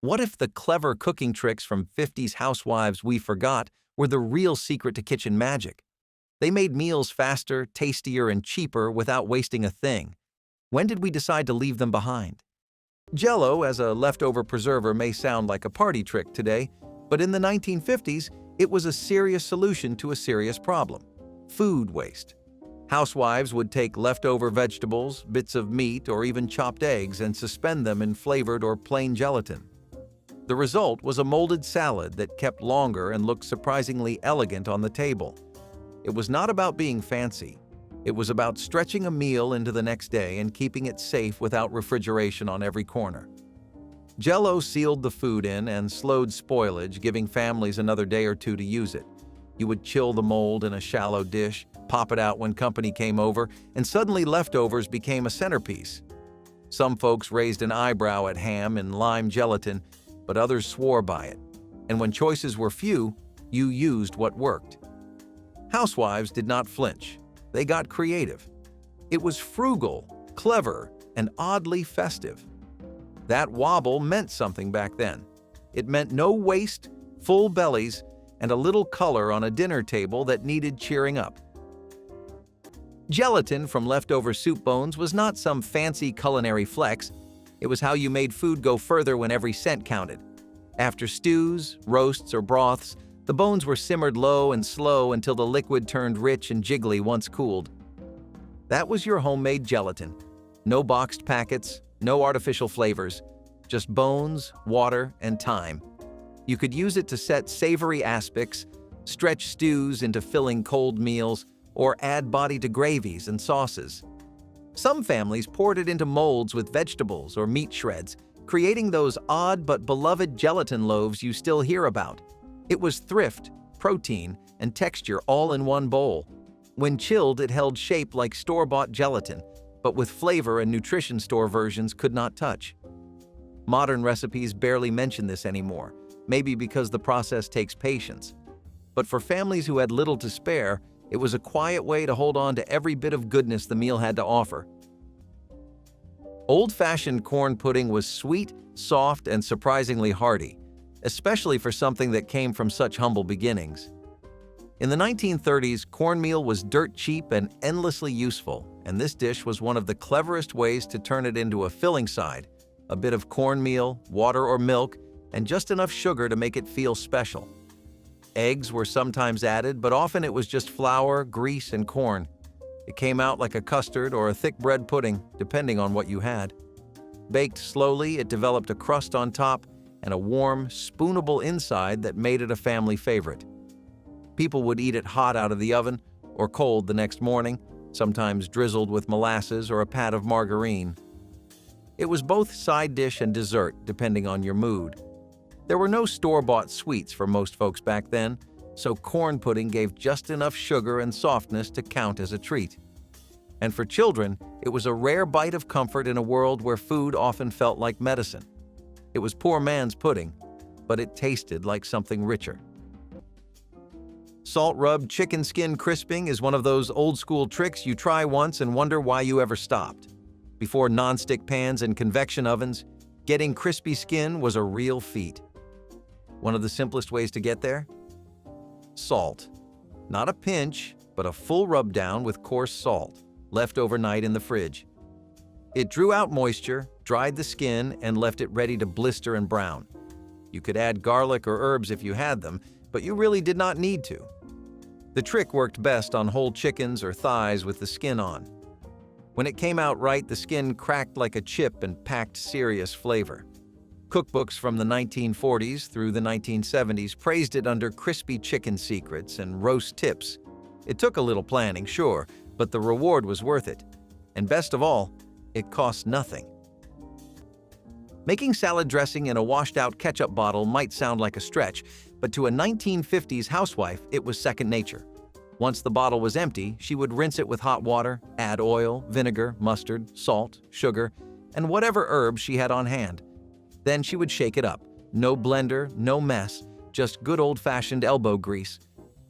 What if the clever cooking tricks from 50s housewives we forgot were the real secret to kitchen magic? They made meals faster, tastier, and cheaper without wasting a thing. When did we decide to leave them behind? Jell-O as a leftover preserver may sound like a party trick today, but in the 1950s, it was a serious solution to a serious problem: food waste. Housewives would take leftover vegetables, bits of meat, or even chopped eggs and suspend them in flavored or plain gelatin. The result was a molded salad that kept longer and looked surprisingly elegant on the table. It was not about being fancy. It was about stretching a meal into the next day and keeping it safe without refrigeration on every corner. Jell-O sealed the food in and slowed spoilage, giving families another day or two to use it. You would chill the mold in a shallow dish, pop it out when company came over, and suddenly leftovers became a centerpiece. Some folks raised an eyebrow at ham and lime gelatin, but others swore by it. And when choices were few, you used what worked. Housewives did not flinch. They got creative. It was frugal, clever, and oddly festive. That wobble meant something back then. It meant no waste, full bellies, and a little color on a dinner table that needed cheering up. Gelatin from leftover soup bones was not some fancy culinary flex. It was how you made food go further when every cent counted. After stews, roasts, or broths, the bones were simmered low and slow until the liquid turned rich and jiggly once cooled. That was your homemade gelatin. No boxed packets, no artificial flavors, just bones, water, and time. You could use it to set savory aspics, stretch stews into filling cold meals, or add body to gravies and sauces. Some families poured it into molds with vegetables or meat shreds, creating those odd but beloved gelatin loaves you still hear about. It was thrift, protein, and texture all in one bowl. When chilled, it held shape like store-bought gelatin, but with flavor and nutrition store versions could not touch. Modern recipes barely mention this anymore, maybe because the process takes patience. But for families who had little to spare, it was a quiet way to hold on to every bit of goodness the meal had to offer. Old-fashioned corn pudding was sweet, soft, and surprisingly hearty, especially for something that came from such humble beginnings. In the 1930s, cornmeal was dirt cheap and endlessly useful, and this dish was one of the cleverest ways to turn it into a filling side: a bit of cornmeal, water or milk, and just enough sugar to make it feel special. Eggs were sometimes added, but often it was just flour, grease, and corn. It came out like a custard or a thick bread pudding, depending on what you had. Baked slowly, it developed a crust on top and a warm, spoonable inside that made it a family favorite. People would eat it hot out of the oven or cold the next morning, sometimes drizzled with molasses or a pat of margarine. It was both side dish and dessert, depending on your mood. There were no store-bought sweets for most folks back then, so corn pudding gave just enough sugar and softness to count as a treat. And for children, it was a rare bite of comfort in a world where food often felt like medicine. It was poor man's pudding, but it tasted like something richer. Salt-rubbed chicken skin crisping is one of those old-school tricks you try once and wonder why you ever stopped. Before nonstick pans and convection ovens, getting crispy skin was a real feat. One of the simplest ways to get there? Salt. Not a pinch, but a full rub down with coarse salt, left overnight in the fridge. It drew out moisture, dried the skin, and left it ready to blister and brown. You could add garlic or herbs if you had them, but you really did not need to. The trick worked best on whole chickens or thighs with the skin on. When it came out right, the skin cracked like a chip and packed serious flavor. Cookbooks from the 1940s through the 1970s praised it under crispy chicken secrets and roast tips. It took a little planning, sure, but the reward was worth it. And best of all, it cost nothing. Making salad dressing in a washed-out ketchup bottle might sound like a stretch, but to a 1950s housewife, it was second nature. Once the bottle was empty, she would rinse it with hot water, add oil, vinegar, mustard, salt, sugar, and whatever herbs she had on hand. Then she would shake it up. No blender, no mess, just good old-fashioned elbow grease.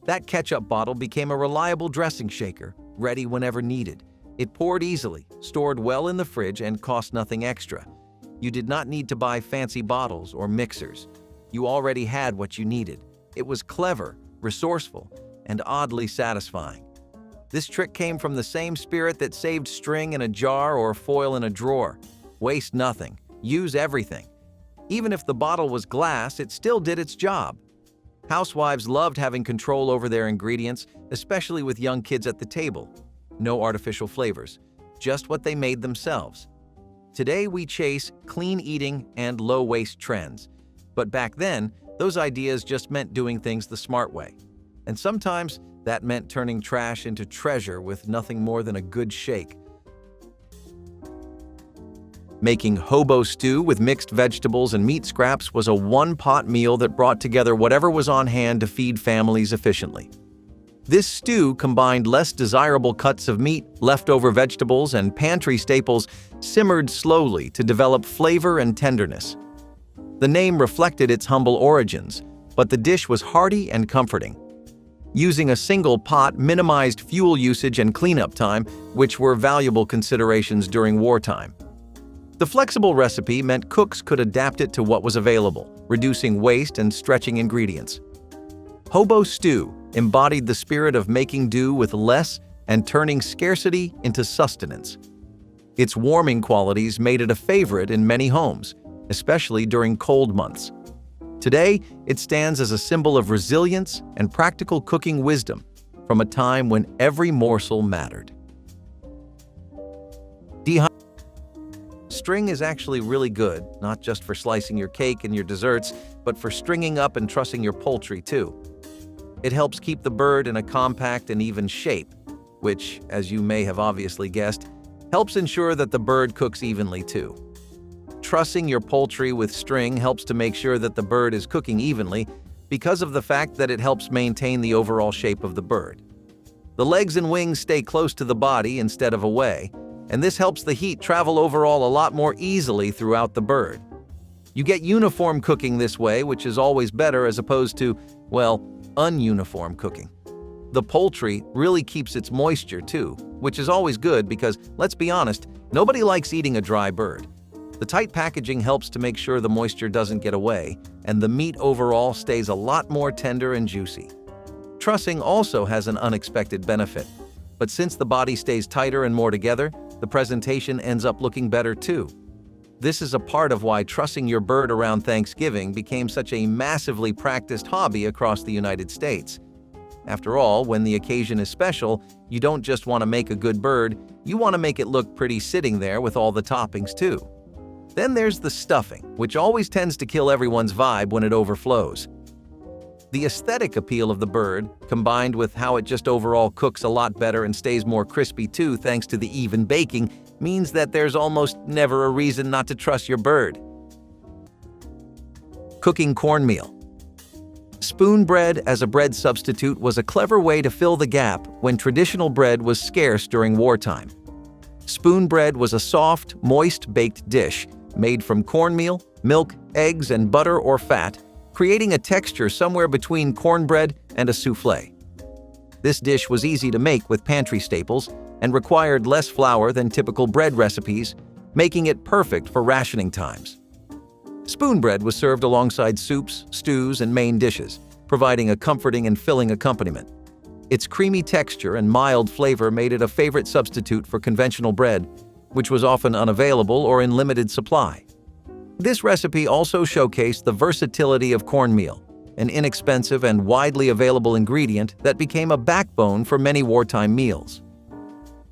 That ketchup bottle became a reliable dressing shaker, ready whenever needed. It poured easily, stored well in the fridge, and cost nothing extra. You did not need to buy fancy bottles or mixers. You already had what you needed. It was clever, resourceful, and oddly satisfying. This trick came from the same spirit that saved string in a jar or foil in a drawer. Waste nothing. Use everything. Even if the bottle was glass, it still did its job. Housewives loved having control over their ingredients, especially with young kids at the table. No artificial flavors, just what they made themselves. Today we chase clean eating and low-waste trends. But back then, those ideas just meant doing things the smart way. And sometimes that meant turning trash into treasure with nothing more than a good shake. Making hobo stew with mixed vegetables and meat scraps was a one-pot meal that brought together whatever was on hand to feed families efficiently. This stew combined less desirable cuts of meat, leftover vegetables, and pantry staples simmered slowly to develop flavor and tenderness. The name reflected its humble origins, but the dish was hearty and comforting. Using a single pot minimized fuel usage and cleanup time, which were valuable considerations during wartime. The flexible recipe meant cooks could adapt it to what was available, reducing waste and stretching ingredients. Hobo stew embodied the spirit of making do with less and turning scarcity into sustenance. Its warming qualities made it a favorite in many homes, especially during cold months. Today, it stands as a symbol of resilience and practical cooking wisdom from a time when every morsel mattered. String is actually really good, not just for slicing your cake and your desserts, but for stringing up and trussing your poultry too. It helps keep the bird in a compact and even shape, which, as you may have obviously guessed, helps ensure that the bird cooks evenly too. Trussing your poultry with string helps to make sure that the bird is cooking evenly because of the fact that it helps maintain the overall shape of the bird. The legs and wings stay close to the body instead of away, and this helps the heat travel overall a lot more easily throughout the bird. You get uniform cooking this way, which is always better as opposed to, well, ununiform cooking. The poultry really keeps its moisture too, which is always good because, let's be honest, nobody likes eating a dry bird. The tight packaging helps to make sure the moisture doesn't get away, and the meat overall stays a lot more tender and juicy. Trussing also has an unexpected benefit, but since the body stays tighter and more together, the presentation ends up looking better too. This is a part of why trussing your bird around Thanksgiving became such a massively practiced hobby across the United States. After all, when the occasion is special, you don't just want to make a good bird, you want to make it look pretty sitting there with all the toppings too. Then there's the stuffing, which always tends to kill everyone's vibe when it overflows. The aesthetic appeal of the bird, combined with how it just overall cooks a lot better and stays more crispy too thanks to the even baking, means that there's almost never a reason not to truss your bird. Cooking cornmeal. Spoon bread as a bread substitute was a clever way to fill the gap when traditional bread was scarce during wartime. Spoon bread was a soft, moist baked dish made from cornmeal, milk, eggs, and butter or fat, creating a texture somewhere between cornbread and a soufflé. This dish was easy to make with pantry staples and required less flour than typical bread recipes, making it perfect for rationing times. Spoon bread was served alongside soups, stews, and main dishes, providing a comforting and filling accompaniment. Its creamy texture and mild flavor made it a favorite substitute for conventional bread, which was often unavailable or in limited supply. This recipe also showcased the versatility of cornmeal, an inexpensive and widely available ingredient that became a backbone for many wartime meals.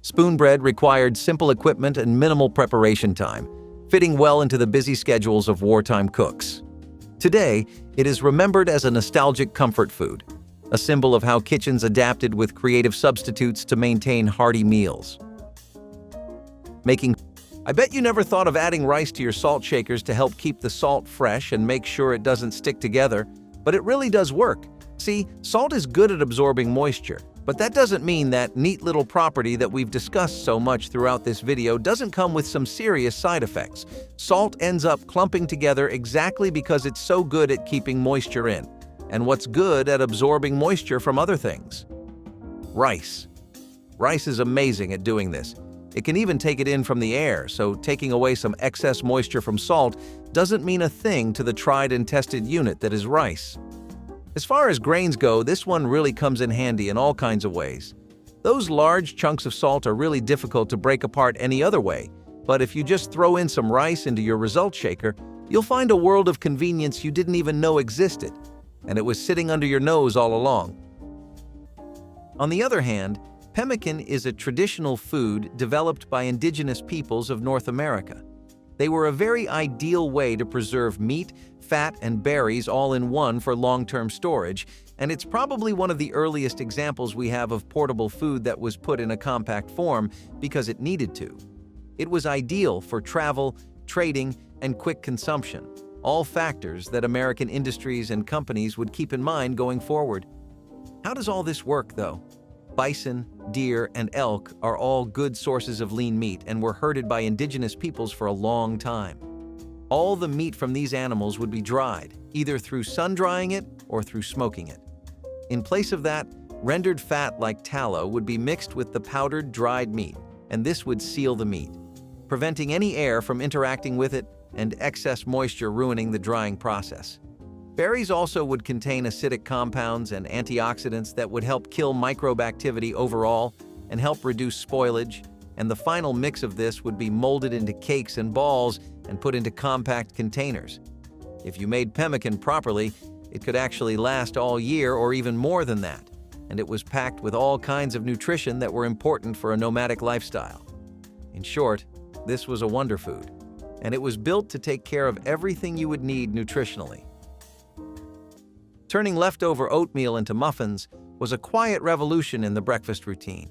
Spoon bread required simple equipment and minimal preparation time, fitting well into the busy schedules of wartime cooks. Today, it is remembered as a nostalgic comfort food, a symbol of how kitchens adapted with creative substitutes to maintain hearty meals. I bet you never thought of adding rice to your salt shakers to help keep the salt fresh and make sure it doesn't stick together, but it really does work. See, salt is good at absorbing moisture, but that doesn't mean that neat little property that we've discussed so much throughout this video doesn't come with some serious side effects. Salt ends up clumping together exactly because it's so good at keeping moisture in. And what's good at absorbing moisture from other things? Rice. Rice is amazing at doing this. It can even take it in from the air, so taking away some excess moisture from salt doesn't mean a thing to the tried and tested unit that is rice. As far as grains go, this one really comes in handy in all kinds of ways. Those large chunks of salt are really difficult to break apart any other way, but if you just throw in some rice into your result shaker, you'll find a world of convenience you didn't even know existed, and it was sitting under your nose all along. On the other hand, pemmican is a traditional food developed by indigenous peoples of North America. They were a very ideal way to preserve meat, fat, and berries all in one for long-term storage, and it's probably one of the earliest examples we have of portable food that was put in a compact form because it needed to. It was ideal for travel, trading, and quick consumption, all factors that American industries and companies would keep in mind going forward. How does all this work, though? Bison, deer, and elk are all good sources of lean meat and were herded by indigenous peoples for a long time. All the meat from these animals would be dried, either through sun-drying it or through smoking it. In place of that, rendered fat like tallow would be mixed with the powdered dried meat, and this would seal the meat, preventing any air from interacting with it and excess moisture ruining the drying process. Berries also would contain acidic compounds and antioxidants that would help kill microbe activity overall and help reduce spoilage, and the final mix of this would be molded into cakes and balls and put into compact containers. If you made pemmican properly, it could actually last all year or even more than that, and it was packed with all kinds of nutrition that were important for a nomadic lifestyle. In short, this was a wonder food, and it was built to take care of everything you would need nutritionally. Turning leftover oatmeal into muffins was a quiet revolution in the breakfast routine.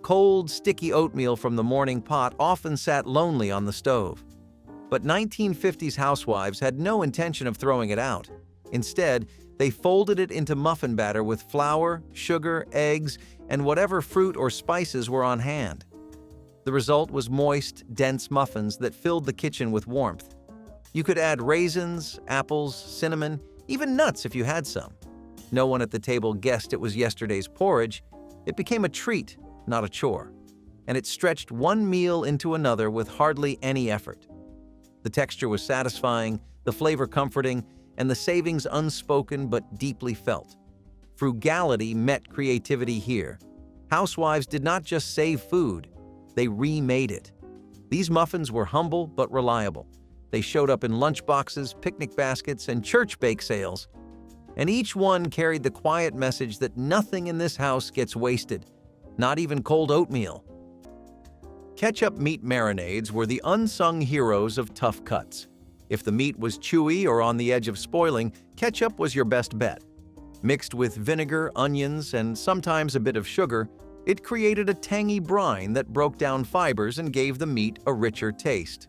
Cold, sticky oatmeal from the morning pot often sat lonely on the stove. But 1950s housewives had no intention of throwing it out. Instead, they folded it into muffin batter with flour, sugar, eggs, and whatever fruit or spices were on hand. The result was moist, dense muffins that filled the kitchen with warmth. You could add raisins, apples, cinnamon, even nuts if you had some. No one at the table guessed it was yesterday's porridge. It became a treat, not a chore. And it stretched one meal into another with hardly any effort. The texture was satisfying, the flavor comforting, and the savings unspoken but deeply felt. Frugality met creativity here. Housewives did not just save food, they remade it. These muffins were humble but reliable. They showed up in lunchboxes, picnic baskets, and church bake sales. And each one carried the quiet message that nothing in this house gets wasted, not even cold oatmeal. Ketchup meat marinades were the unsung heroes of tough cuts. If the meat was chewy or on the edge of spoiling, ketchup was your best bet. Mixed with vinegar, onions, and sometimes a bit of sugar, it created a tangy brine that broke down fibers and gave the meat a richer taste.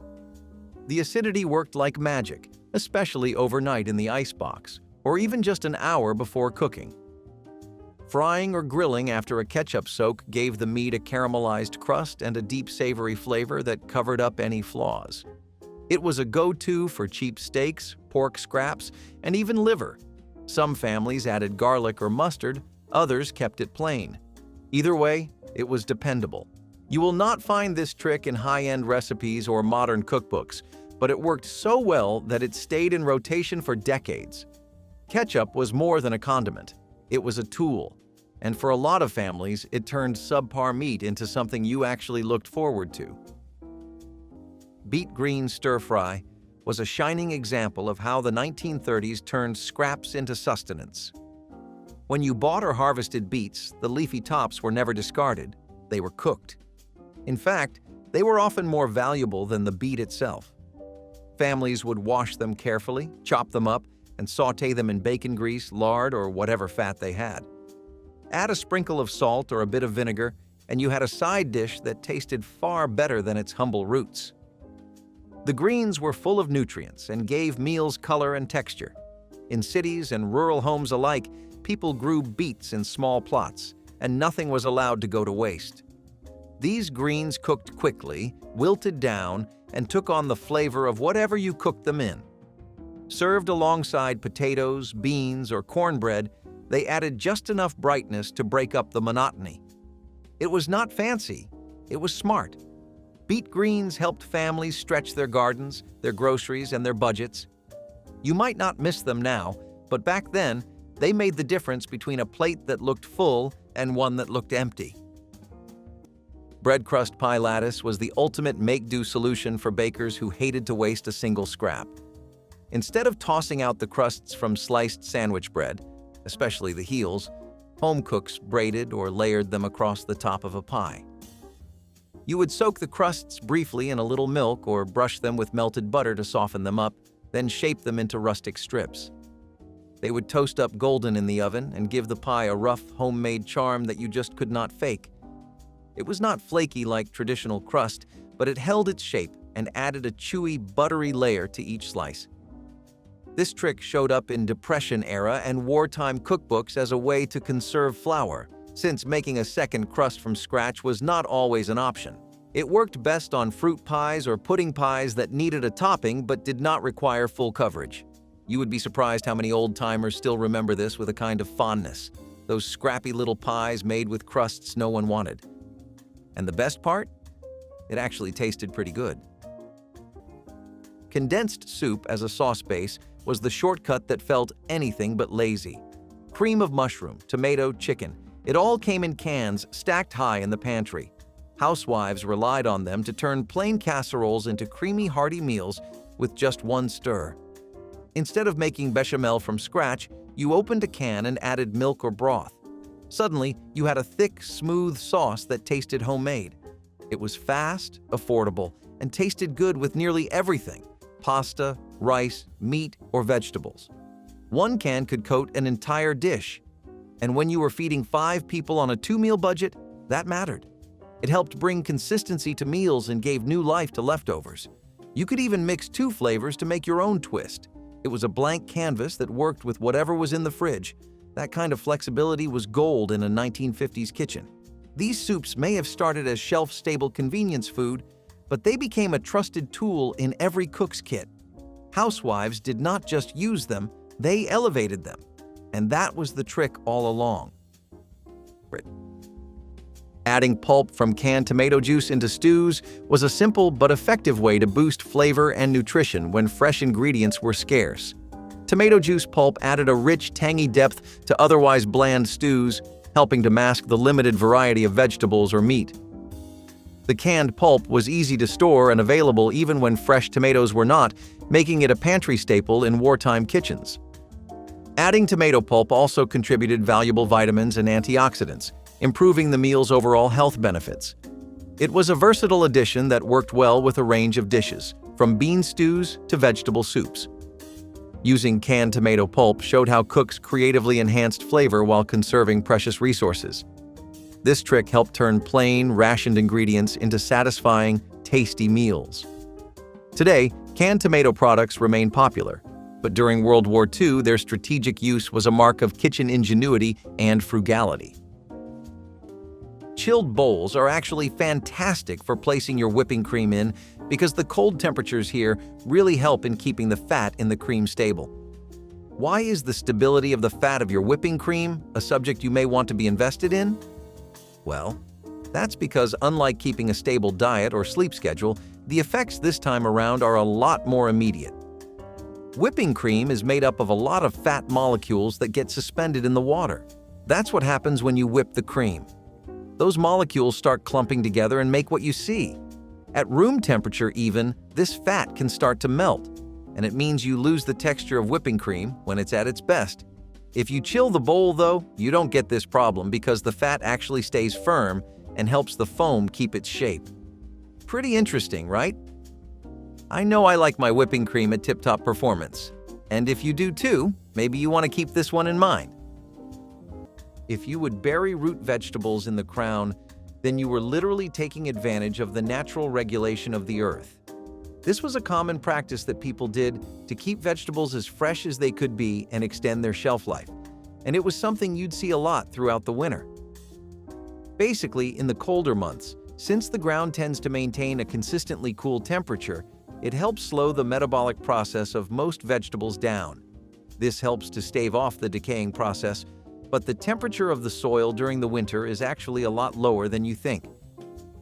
The acidity worked like magic, especially overnight in the icebox, or even just an hour before cooking. Frying or grilling after a ketchup soak gave the meat a caramelized crust and a deep savory flavor that covered up any flaws. It was a go-to for cheap steaks, pork scraps, and even liver. Some families added garlic or mustard, others kept it plain. Either way, it was dependable. You will not find this trick in high-end recipes or modern cookbooks, but it worked so well that it stayed in rotation for decades. Ketchup was more than a condiment. It was a tool. And for a lot of families, it turned subpar meat into something you actually looked forward to. Beet green stir-fry was a shining example of how the 1930s turned scraps into sustenance. When you bought or harvested beets, the leafy tops were never discarded. They were cooked. In fact, they were often more valuable than the beet itself. Families would wash them carefully, chop them up, and sauté them in bacon grease, lard, or whatever fat they had. Add a sprinkle of salt or a bit of vinegar, and you had a side dish that tasted far better than its humble roots. The greens were full of nutrients and gave meals color and texture. In cities and rural homes alike, people grew beets in small plots, and nothing was allowed to go to waste. These greens cooked quickly, wilted down, and took on the flavor of whatever you cooked them in. Served alongside potatoes, beans, or cornbread, they added just enough brightness to break up the monotony. It was not fancy, it was smart, Beet greens helped families stretch their gardens, their groceries, and their budgets. You might not miss them now, but back then, they made the difference between a plate that looked full and one that looked empty. Bread crust pie lattice was the ultimate make-do solution for bakers who hated to waste a single scrap. Instead of tossing out the crusts from sliced sandwich bread, especially the heels, home cooks braided or layered them across the top of a pie. You would soak the crusts briefly in a little milk or brush them with melted butter to soften them up, then shape them into rustic strips. They would toast up golden in the oven and give the pie a rough, homemade charm that you just could not fake. It was not flaky like traditional crust, but it held its shape and added a chewy, buttery layer to each slice. This trick showed up in Depression era and wartime cookbooks as a way to conserve flour, since making a second crust from scratch was not always an option. It worked best on fruit pies or pudding pies that needed a topping but did not require full coverage. You would be surprised how many old-timers still remember this with a kind of fondness. Those scrappy little pies made with crusts no one wanted. And the best part? It actually tasted pretty good. Condensed soup as a sauce base was the shortcut that felt anything but lazy. Cream of mushroom, tomato, chicken. It all came in cans stacked high in the pantry. Housewives relied on them to turn plain casseroles into creamy, hearty meals with just one stir. Instead of making bechamel from scratch, you opened a can and added milk or broth. Suddenly, you had a thick, smooth sauce that tasted homemade. It was fast, affordable, and tasted good with nearly everything: pasta, rice, meat, or vegetables. One can could coat an entire dish. And when you were feeding 5 people on a 2-meal budget, that mattered. It helped bring consistency to meals and gave new life to leftovers. You could even mix 2 flavors to make your own twist. It was a blank canvas that worked with whatever was in the fridge. That kind of flexibility was gold in a 1950s kitchen. These soups may have started as shelf-stable convenience food, but they became a trusted tool in every cook's kit. Housewives did not just use them, they elevated them. And that was the trick all along. Adding pulp from canned tomato juice into stews was a simple but effective way to boost flavor and nutrition when fresh ingredients were scarce. Tomato juice pulp added a rich, tangy depth to otherwise bland stews, helping to mask the limited variety of vegetables or meat. The canned pulp was easy to store and available even when fresh tomatoes were not, making it a pantry staple in wartime kitchens. Adding tomato pulp also contributed valuable vitamins and antioxidants, improving the meal's overall health benefits. It was a versatile addition that worked well with a range of dishes, from bean stews to vegetable soups. Using canned tomato pulp showed how cooks creatively enhanced flavor while conserving precious resources. This trick helped turn plain, rationed ingredients into satisfying, tasty meals. Today, canned tomato products remain popular, but during World War II, their strategic use was a mark of kitchen ingenuity and frugality. Chilled bowls are actually fantastic for placing your whipping cream in because the cold temperatures here really help in keeping the fat in the cream stable. Why is the stability of the fat of your whipping cream a subject you may want to be invested in? Well, that's because unlike keeping a stable diet or sleep schedule, the effects this time around are a lot more immediate. Whipping cream is made up of a lot of fat molecules that get suspended in the water. That's what happens when you whip the cream. Those molecules start clumping together and make what you see. At room temperature even, this fat can start to melt, and it means you lose the texture of whipping cream when it's at its best. If you chill the bowl, though, you don't get this problem because the fat actually stays firm and helps the foam keep its shape. Pretty interesting, right? I know I like my whipping cream at tip-top performance, and if you do too, maybe you want to keep this one in mind. If you would bury root vegetables in the crown, then you were literally taking advantage of the natural regulation of the earth. This was a common practice that people did to keep vegetables as fresh as they could be and extend their shelf life, and it was something you'd see a lot throughout the winter. Basically, in the colder months, since the ground tends to maintain a consistently cool temperature, it helps slow the metabolic process of most vegetables down. This helps to stave off the decaying process, but the temperature of the soil during the winter is actually a lot lower than you think.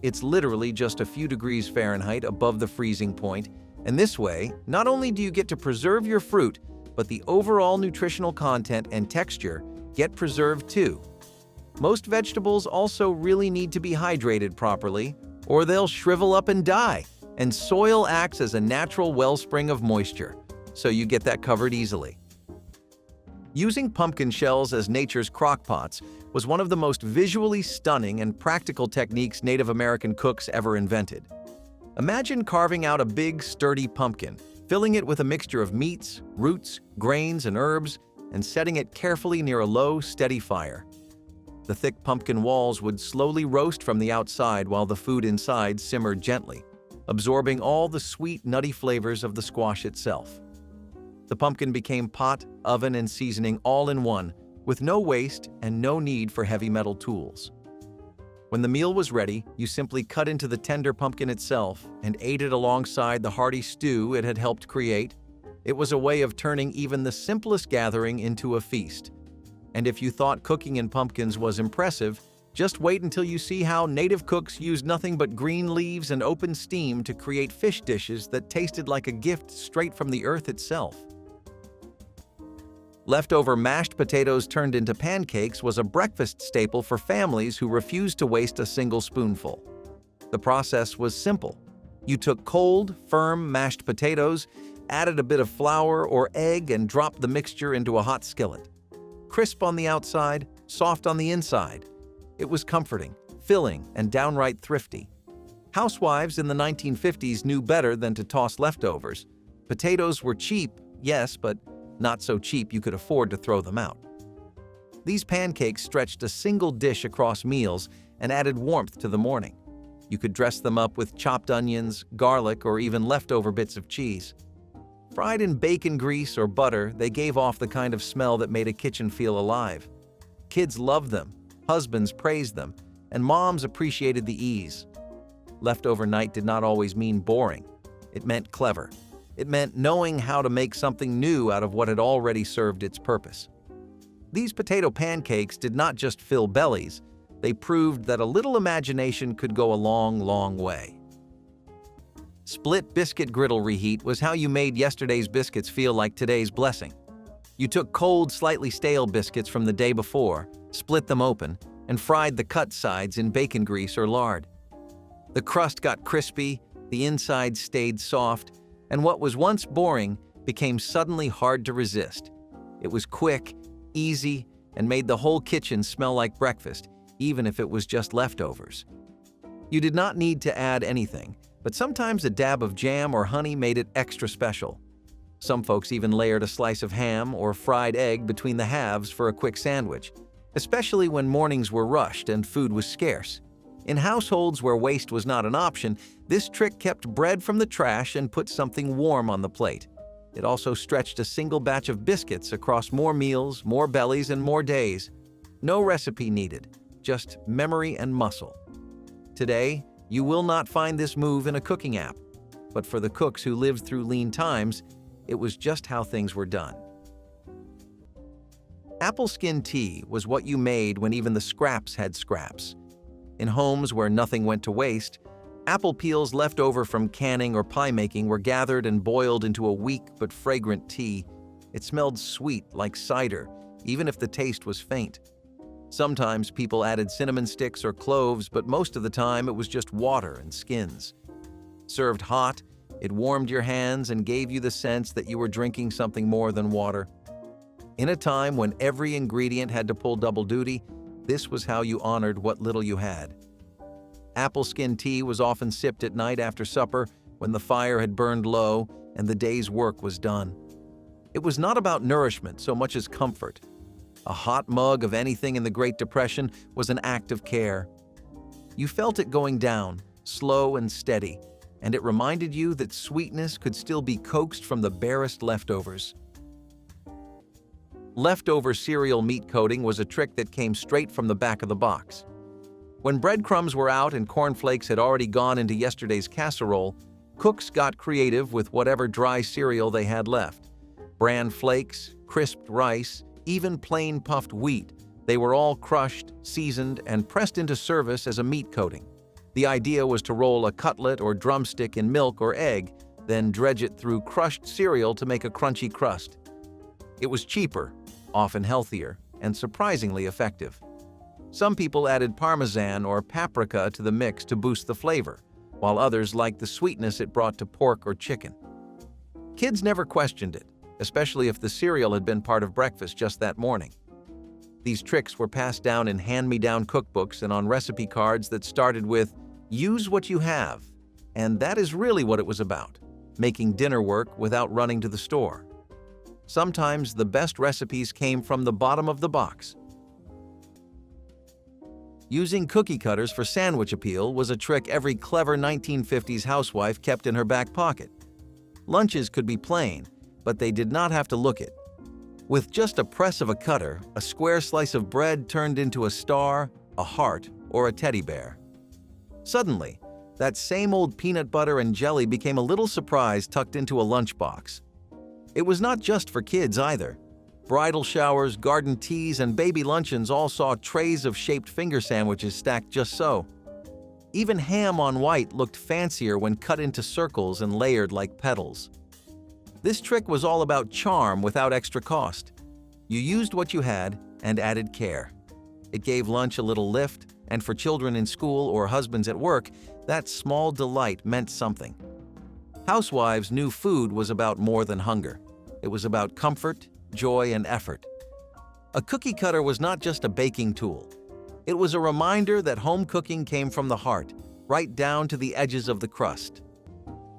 It's literally just a few degrees Fahrenheit above the freezing point, and this way, not only do you get to preserve your fruit, but the overall nutritional content and texture get preserved too. Most vegetables also really need to be hydrated properly, or they'll shrivel up and die, and soil acts as a natural wellspring of moisture, so you get that covered easily. Using pumpkin shells as nature's crockpots was one of the most visually stunning and practical techniques Native American cooks ever invented. Imagine carving out a big, sturdy pumpkin, filling it with a mixture of meats, roots, grains, and herbs, and setting it carefully near a low, steady fire. The thick pumpkin walls would slowly roast from the outside while the food inside simmered gently, absorbing all the sweet, nutty flavors of the squash itself. The pumpkin became pot, oven, and seasoning all in one, with no waste and no need for heavy metal tools. When the meal was ready, you simply cut into the tender pumpkin itself and ate it alongside the hearty stew it had helped create. It was a way of turning even the simplest gathering into a feast. And if you thought cooking in pumpkins was impressive, just wait until you see how native cooks used nothing but green leaves and open steam to create fish dishes that tasted like a gift straight from the earth itself. Leftover mashed potatoes turned into pancakes was a breakfast staple for families who refused to waste a single spoonful. The process was simple. You took cold, firm mashed potatoes, added a bit of flour or egg, and dropped the mixture into a hot skillet. Crisp on the outside, soft on the inside. It was comforting, filling, and downright thrifty. Housewives in the 1950s knew better than to toss leftovers. Potatoes were cheap, yes, but not so cheap you could afford to throw them out. These pancakes stretched a single dish across meals and added warmth to the morning. You could dress them up with chopped onions, garlic, or even leftover bits of cheese. Fried in bacon grease or butter, they gave off the kind of smell that made a kitchen feel alive. Kids loved them, husbands praised them, and moms appreciated the ease. Leftover night did not always mean boring. It meant clever. It meant knowing how to make something new out of what had already served its purpose. These potato pancakes did not just fill bellies, they proved that a little imagination could go a long, long way. Split biscuit griddle reheat was how you made yesterday's biscuits feel like today's blessing. You took cold, slightly stale biscuits from the day before, split them open, and fried the cut sides in bacon grease or lard. The crust got crispy, the inside stayed soft, and what was once boring became suddenly hard to resist. It was quick, easy, and made the whole kitchen smell like breakfast, even if it was just leftovers. You did not need to add anything, but sometimes a dab of jam or honey made it extra special. Some folks even layered a slice of ham or fried egg between the halves for a quick sandwich, especially when mornings were rushed and food was scarce. In households where waste was not an option, this trick kept bread from the trash and put something warm on the plate. It also stretched a single batch of biscuits across more meals, more bellies, and more days. No recipe needed, just memory and muscle. Today, you will not find this move in a cooking app, but for the cooks who lived through lean times, it was just how things were done. Apple skin tea was what you made when even the scraps had scraps. In homes where nothing went to waste, apple peels left over from canning or pie making were gathered and boiled into a weak but fragrant tea. It smelled sweet like cider, even if the taste was faint. Sometimes people added cinnamon sticks or cloves, but most of the time it was just water and skins. Served hot, it warmed your hands and gave you the sense that you were drinking something more than water. In a time when every ingredient had to pull double duty, this was how you honored what little you had. Apple skin tea was often sipped at night after supper when the fire had burned low and the day's work was done. It was not about nourishment so much as comfort. A hot mug of anything in the Great Depression was an act of care. You felt it going down, slow and steady, and it reminded you that sweetness could still be coaxed from the barest leftovers. Leftover cereal meat coating was a trick that came straight from the back of the box. When breadcrumbs were out and cornflakes had already gone into yesterday's casserole, cooks got creative with whatever dry cereal they had left. Bran flakes, crisped rice, even plain puffed wheat. They were all crushed, seasoned, and pressed into service as a meat coating. The idea was to roll a cutlet or drumstick in milk or egg, then dredge it through crushed cereal to make a crunchy crust. It was cheaper, often healthier, and surprisingly effective. Some people added parmesan or paprika to the mix to boost the flavor, while others liked the sweetness it brought to pork or chicken. Kids never questioned it, especially if the cereal had been part of breakfast just that morning. These tricks were passed down in hand-me-down cookbooks and on recipe cards that started with, "Use what you have." And that is really what it was about, making dinner work without running to the store. Sometimes the best recipes came from the bottom of the box. Using cookie cutters for sandwich appeal was a trick every clever 1950s housewife kept in her back pocket. Lunches could be plain, but they did not have to look it. With just a press of a cutter, a square slice of bread turned into a star, a heart, or a teddy bear. Suddenly, that same old peanut butter and jelly became a little surprise tucked into a lunchbox. It was not just for kids either. Bridal showers, garden teas, and baby luncheons all saw trays of shaped finger sandwiches stacked just so. Even ham on white looked fancier when cut into circles and layered like petals. This trick was all about charm without extra cost. You used what you had and added care. It gave lunch a little lift, and for children in school or husbands at work, that small delight meant something. Housewives knew food was about more than hunger. It was about comfort, joy, and effort. A cookie cutter was not just a baking tool. It was a reminder that home cooking came from the heart, right down to the edges of the crust.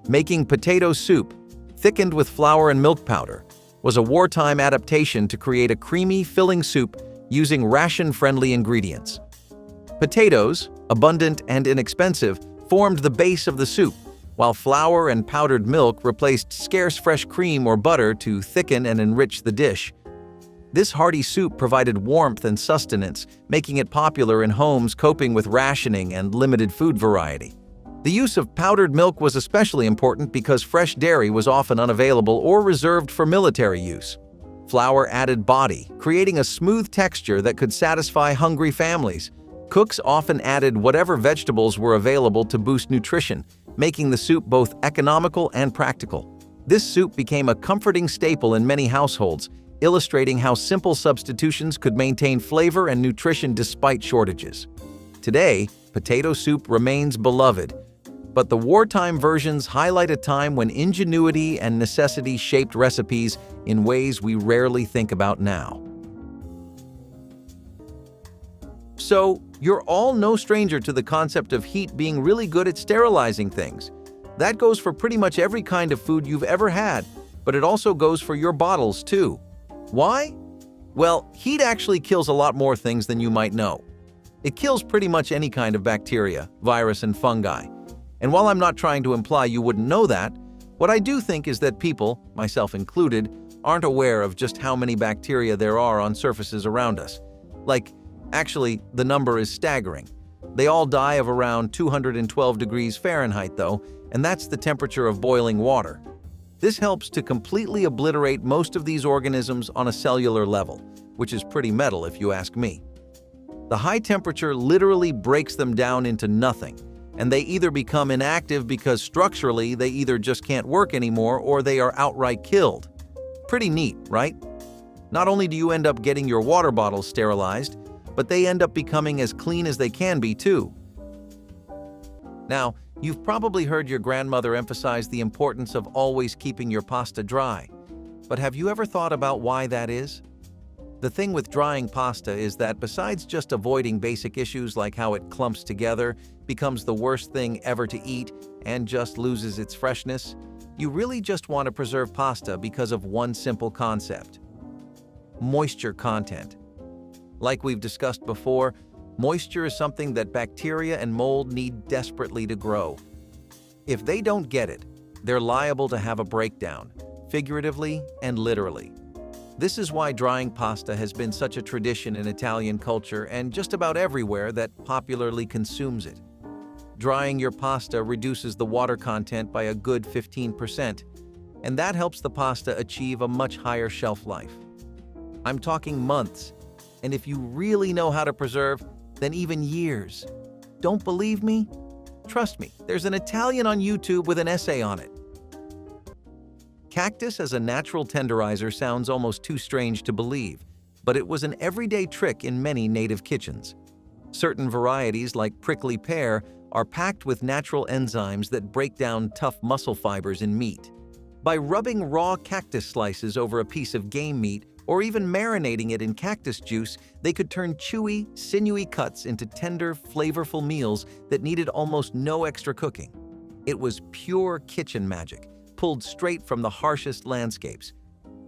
Making potato soup, thickened with flour and milk powder, was a wartime adaptation to create a creamy, filling soup using ration-friendly ingredients. Potatoes, abundant and inexpensive, formed the base of the soup, while flour and powdered milk replaced scarce fresh cream or butter to thicken and enrich the dish. This hearty soup provided warmth and sustenance, making it popular in homes coping with rationing and limited food variety. The use of powdered milk was especially important because fresh dairy was often unavailable or reserved for military use. Flour added body, creating a smooth texture that could satisfy hungry families. Cooks often added whatever vegetables were available to boost nutrition, making the soup both economical and practical. This soup became a comforting staple in many households, illustrating how simple substitutions could maintain flavor and nutrition despite shortages. Today, potato soup remains beloved, but the wartime versions highlight a time when ingenuity and necessity shaped recipes in ways we rarely think about now. So, you're all no stranger to the concept of heat being really good at sterilizing things. That goes for pretty much every kind of food you've ever had, but it also goes for your bottles too. Why? Well, heat actually kills a lot more things than you might know. It kills pretty much any kind of bacteria, virus, and fungi. And while I'm not trying to imply you wouldn't know that, what I do think is that people, myself included, aren't aware of just how many bacteria there are on surfaces around us. Actually, the number is staggering. They all die of around 212 degrees Fahrenheit though, and that's the temperature of boiling water. This helps to completely obliterate most of these organisms on a cellular level, which is pretty metal if you ask me. The high temperature literally breaks them down into nothing, and they either become inactive because structurally they either just can't work anymore or they are outright killed. Pretty neat, right? Not only do you end up getting your water bottles sterilized, but they end up becoming as clean as they can be too. Now, you've probably heard your grandmother emphasize the importance of always keeping your pasta dry. But have you ever thought about why that is? The thing with drying pasta is that besides just avoiding basic issues like how it clumps together, becomes the worst thing ever to eat, and just loses its freshness, you really just want to preserve pasta because of one simple concept: moisture content. Like we've discussed before, moisture is something that bacteria and mold need desperately to grow. If they don't get it, they're liable to have a breakdown, figuratively and literally. This is why drying pasta has been such a tradition in Italian culture and just about everywhere that popularly consumes it. Drying your pasta reduces the water content by a good 15%, and that helps the pasta achieve a much higher shelf life. I'm talking months, and if you really know how to preserve, then even years. Don't believe me? Trust me, there's an Italian on YouTube with an essay on it. Cactus as a natural tenderizer sounds almost too strange to believe, but it was an everyday trick in many native kitchens. Certain varieties, like prickly pear, are packed with natural enzymes that break down tough muscle fibers in meat. By rubbing raw cactus slices over a piece of game meat or even marinating it in cactus juice, they could turn chewy, sinewy cuts into tender, flavorful meals that needed almost no extra cooking. It was pure kitchen magic, pulled straight from the harshest landscapes.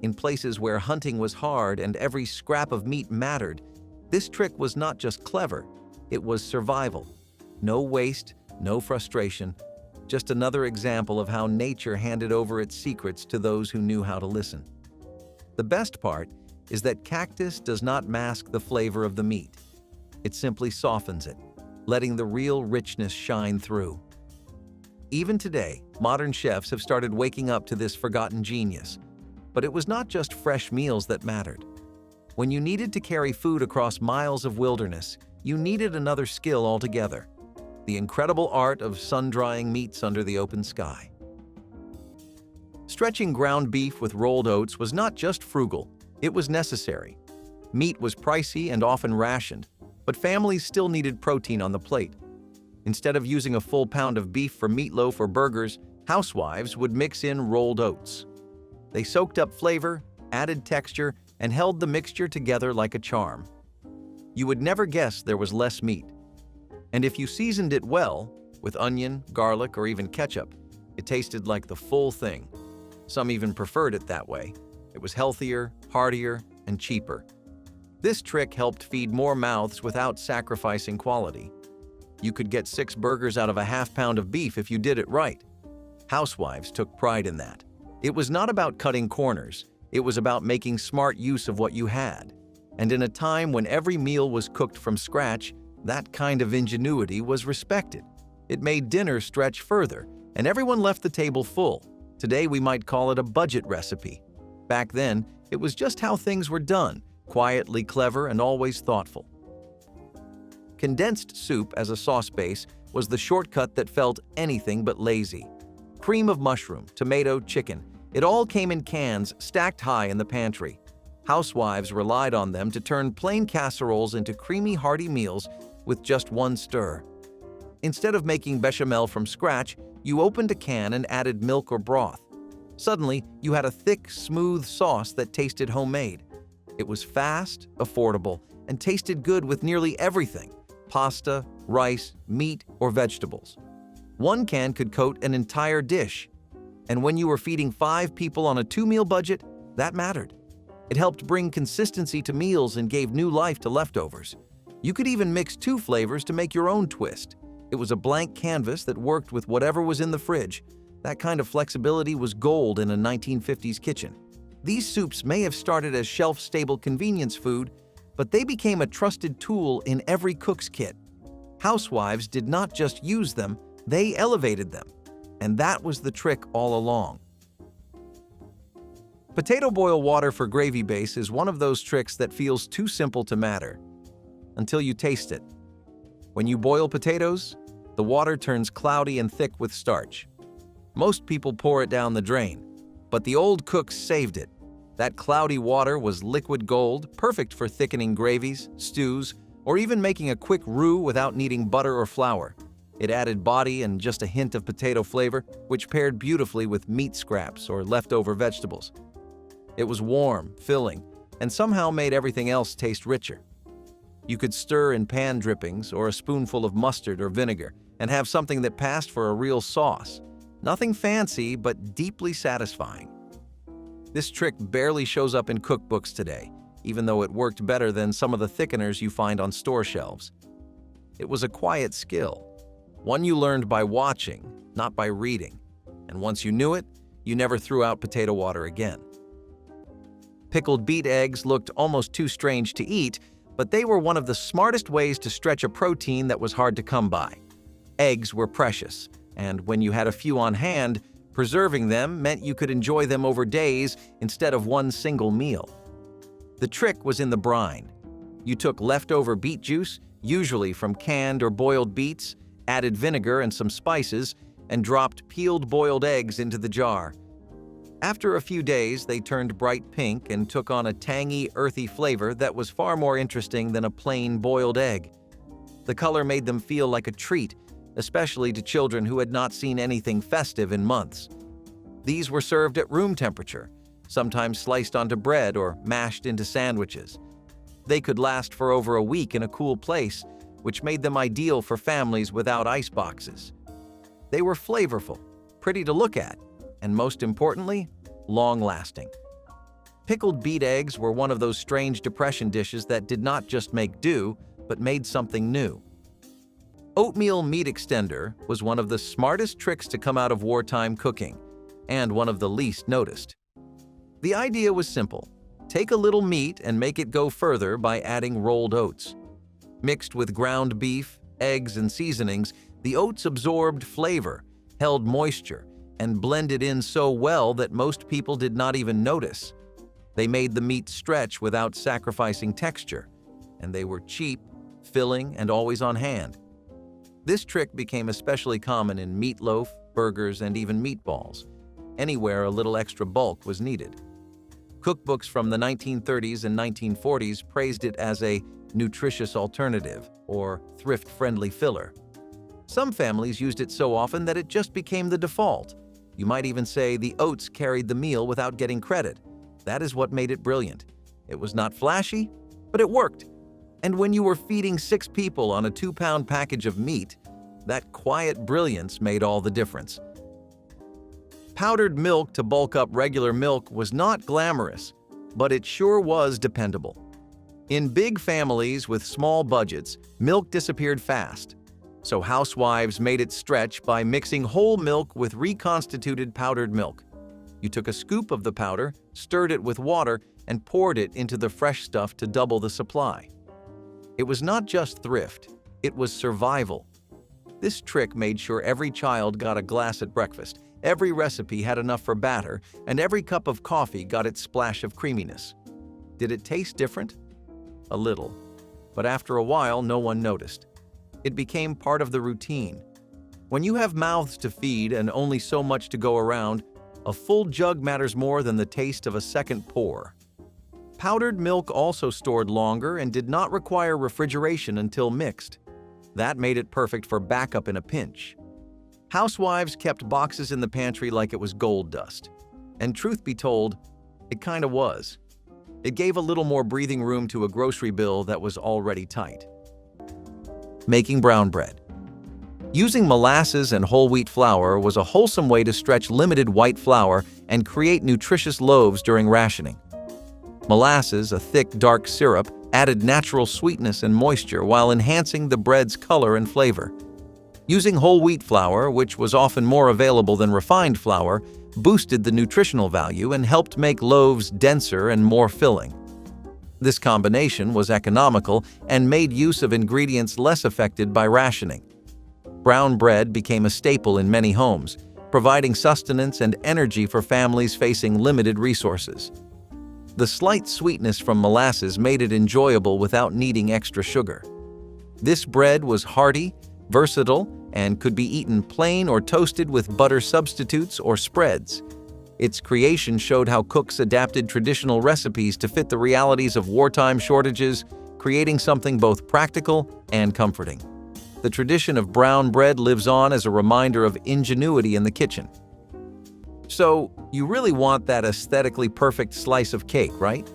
In places where hunting was hard and every scrap of meat mattered, this trick was not just clever, it was survival. No waste, no frustration, just another example of how nature handed over its secrets to those who knew how to listen. The best part is that cactus does not mask the flavor of the meat. It simply softens it, letting the real richness shine through. Even today, modern chefs have started waking up to this forgotten genius. But it was not just fresh meals that mattered. When you needed to carry food across miles of wilderness, you needed another skill altogether: the incredible art of sun-drying meats under the open sky. Stretching ground beef with rolled oats was not just frugal, it was necessary. Meat was pricey and often rationed, but families still needed protein on the plate. Instead of using a full pound of beef for meatloaf or burgers, housewives would mix in rolled oats. They soaked up flavor, added texture, and held the mixture together like a charm. You would never guess there was less meat. And if you seasoned it well, with onion, garlic, or even ketchup, it tasted like the full thing. Some even preferred it that way. It was healthier, heartier, and cheaper. This trick helped feed more mouths without sacrificing quality. You could get 6 burgers out of a half pound of beef if you did it right. Housewives took pride in that. It was not about cutting corners, it was about making smart use of what you had. And in a time when every meal was cooked from scratch, that kind of ingenuity was respected. It made dinner stretch further, and everyone left the table full. Today we might call it a budget recipe. Back then, it was just how things were done, quietly clever and always thoughtful. Condensed soup as a sauce base was the shortcut that felt anything but lazy. Cream of mushroom, tomato, chicken, it all came in cans stacked high in the pantry. Housewives relied on them to turn plain casseroles into creamy, hearty meals with just one stir. Instead of making bechamel from scratch, you opened a can and added milk or broth. Suddenly, you had a thick, smooth sauce that tasted homemade. It was fast, affordable, and tasted good with nearly everything: pasta, rice, meat, or vegetables. One can could coat an entire dish. And when you were feeding 5 people on a 2-meal budget, that mattered. It helped bring consistency to meals and gave new life to leftovers. You could even mix 2 flavors to make your own twist. It was a blank canvas that worked with whatever was in the fridge. That kind of flexibility was gold in a 1950s kitchen. These soups may have started as shelf-stable convenience food, but they became a trusted tool in every cook's kit. Housewives did not just use them, they elevated them. And that was the trick all along. Potato boil water for gravy base is one of those tricks that feels too simple to matter until you taste it. When you boil potatoes, the water turns cloudy and thick with starch. Most people pour it down the drain, but the old cooks saved it. That cloudy water was liquid gold, perfect for thickening gravies, stews, or even making a quick roux without needing butter or flour. It added body and just a hint of potato flavor, which paired beautifully with meat scraps or leftover vegetables. It was warm, filling, and somehow made everything else taste richer. You could stir in pan drippings or a spoonful of mustard or vinegar and have something that passed for a real sauce. Nothing fancy, but deeply satisfying. This trick barely shows up in cookbooks today, even though it worked better than some of the thickeners you find on store shelves. It was a quiet skill, one you learned by watching, not by reading. And once you knew it, you never threw out potato water again. Pickled beet eggs looked almost too strange to eat, but they were one of the smartest ways to stretch a protein that was hard to come by. Eggs were precious, and when you had a few on hand, preserving them meant you could enjoy them over days instead of one single meal. The trick was in the brine. You took leftover beet juice, usually from canned or boiled beets, added vinegar and some spices, and dropped peeled boiled eggs into the jar. After a few days, they turned bright pink and took on a tangy, earthy flavor that was far more interesting than a plain boiled egg. The color made them feel like a treat, especially to children who had not seen anything festive in months. These were served at room temperature, sometimes sliced onto bread or mashed into sandwiches. They could last for over a week in a cool place, which made them ideal for families without ice boxes. They were flavorful, pretty to look at, and most importantly, long-lasting. Pickled beet eggs were one of those strange depression dishes that did not just make do, but made something new. Oatmeal meat extender was one of the smartest tricks to come out of wartime cooking, and one of the least noticed. The idea was simple. Take a little meat and make it go further by adding rolled oats. Mixed with ground beef, eggs, and seasonings, the oats absorbed flavor, held moisture, and blended in so well that most people did not even notice. They made the meat stretch without sacrificing texture, and they were cheap, filling, and always on hand. This trick became especially common in meatloaf, burgers, and even meatballs, anywhere a little extra bulk was needed. Cookbooks from the 1930s and 1940s praised it as a nutritious alternative or thrift-friendly filler. Some families used it so often that it just became the default. You might even say the oats carried the meal without getting credit. That is what made it brilliant. It was not flashy, but it worked. And when you were feeding 6 people on a 2-pound package of meat, that quiet brilliance made all the difference. Powdered milk to bulk up regular milk was not glamorous, but it sure was dependable. In big families with small budgets, milk disappeared fast. So housewives made it stretch by mixing whole milk with reconstituted powdered milk. You took a scoop of the powder, stirred it with water, and poured it into the fresh stuff to double the supply. It was not just thrift, it was survival. This trick made sure every child got a glass at breakfast, every recipe had enough for batter, and every cup of coffee got its splash of creaminess. Did it taste different? A little. But after a while, no one noticed. It became part of the routine. When you have mouths to feed and only so much to go around, a full jug matters more than the taste of a second pour. Powdered milk also stored longer and did not require refrigeration until mixed. That made it perfect for backup in a pinch. Housewives kept boxes in the pantry like it was gold dust. And truth be told, it kinda was. It gave a little more breathing room to a grocery bill that was already tight. Making brown bread. Using molasses and whole wheat flour was a wholesome way to stretch limited white flour and create nutritious loaves during rationing. Molasses, a thick, dark syrup, added natural sweetness and moisture while enhancing the bread's color and flavor. Using whole wheat flour, which was often more available than refined flour, boosted the nutritional value and helped make loaves denser and more filling. This combination was economical and made use of ingredients less affected by rationing. Brown bread became a staple in many homes, providing sustenance and energy for families facing limited resources. The slight sweetness from molasses made it enjoyable without needing extra sugar. This bread was hearty, versatile, and could be eaten plain or toasted with butter substitutes or spreads. Its creation showed how cooks adapted traditional recipes to fit the realities of wartime shortages, creating something both practical and comforting. The tradition of brown bread lives on as a reminder of ingenuity in the kitchen. So, you really want that aesthetically perfect slice of cake, right?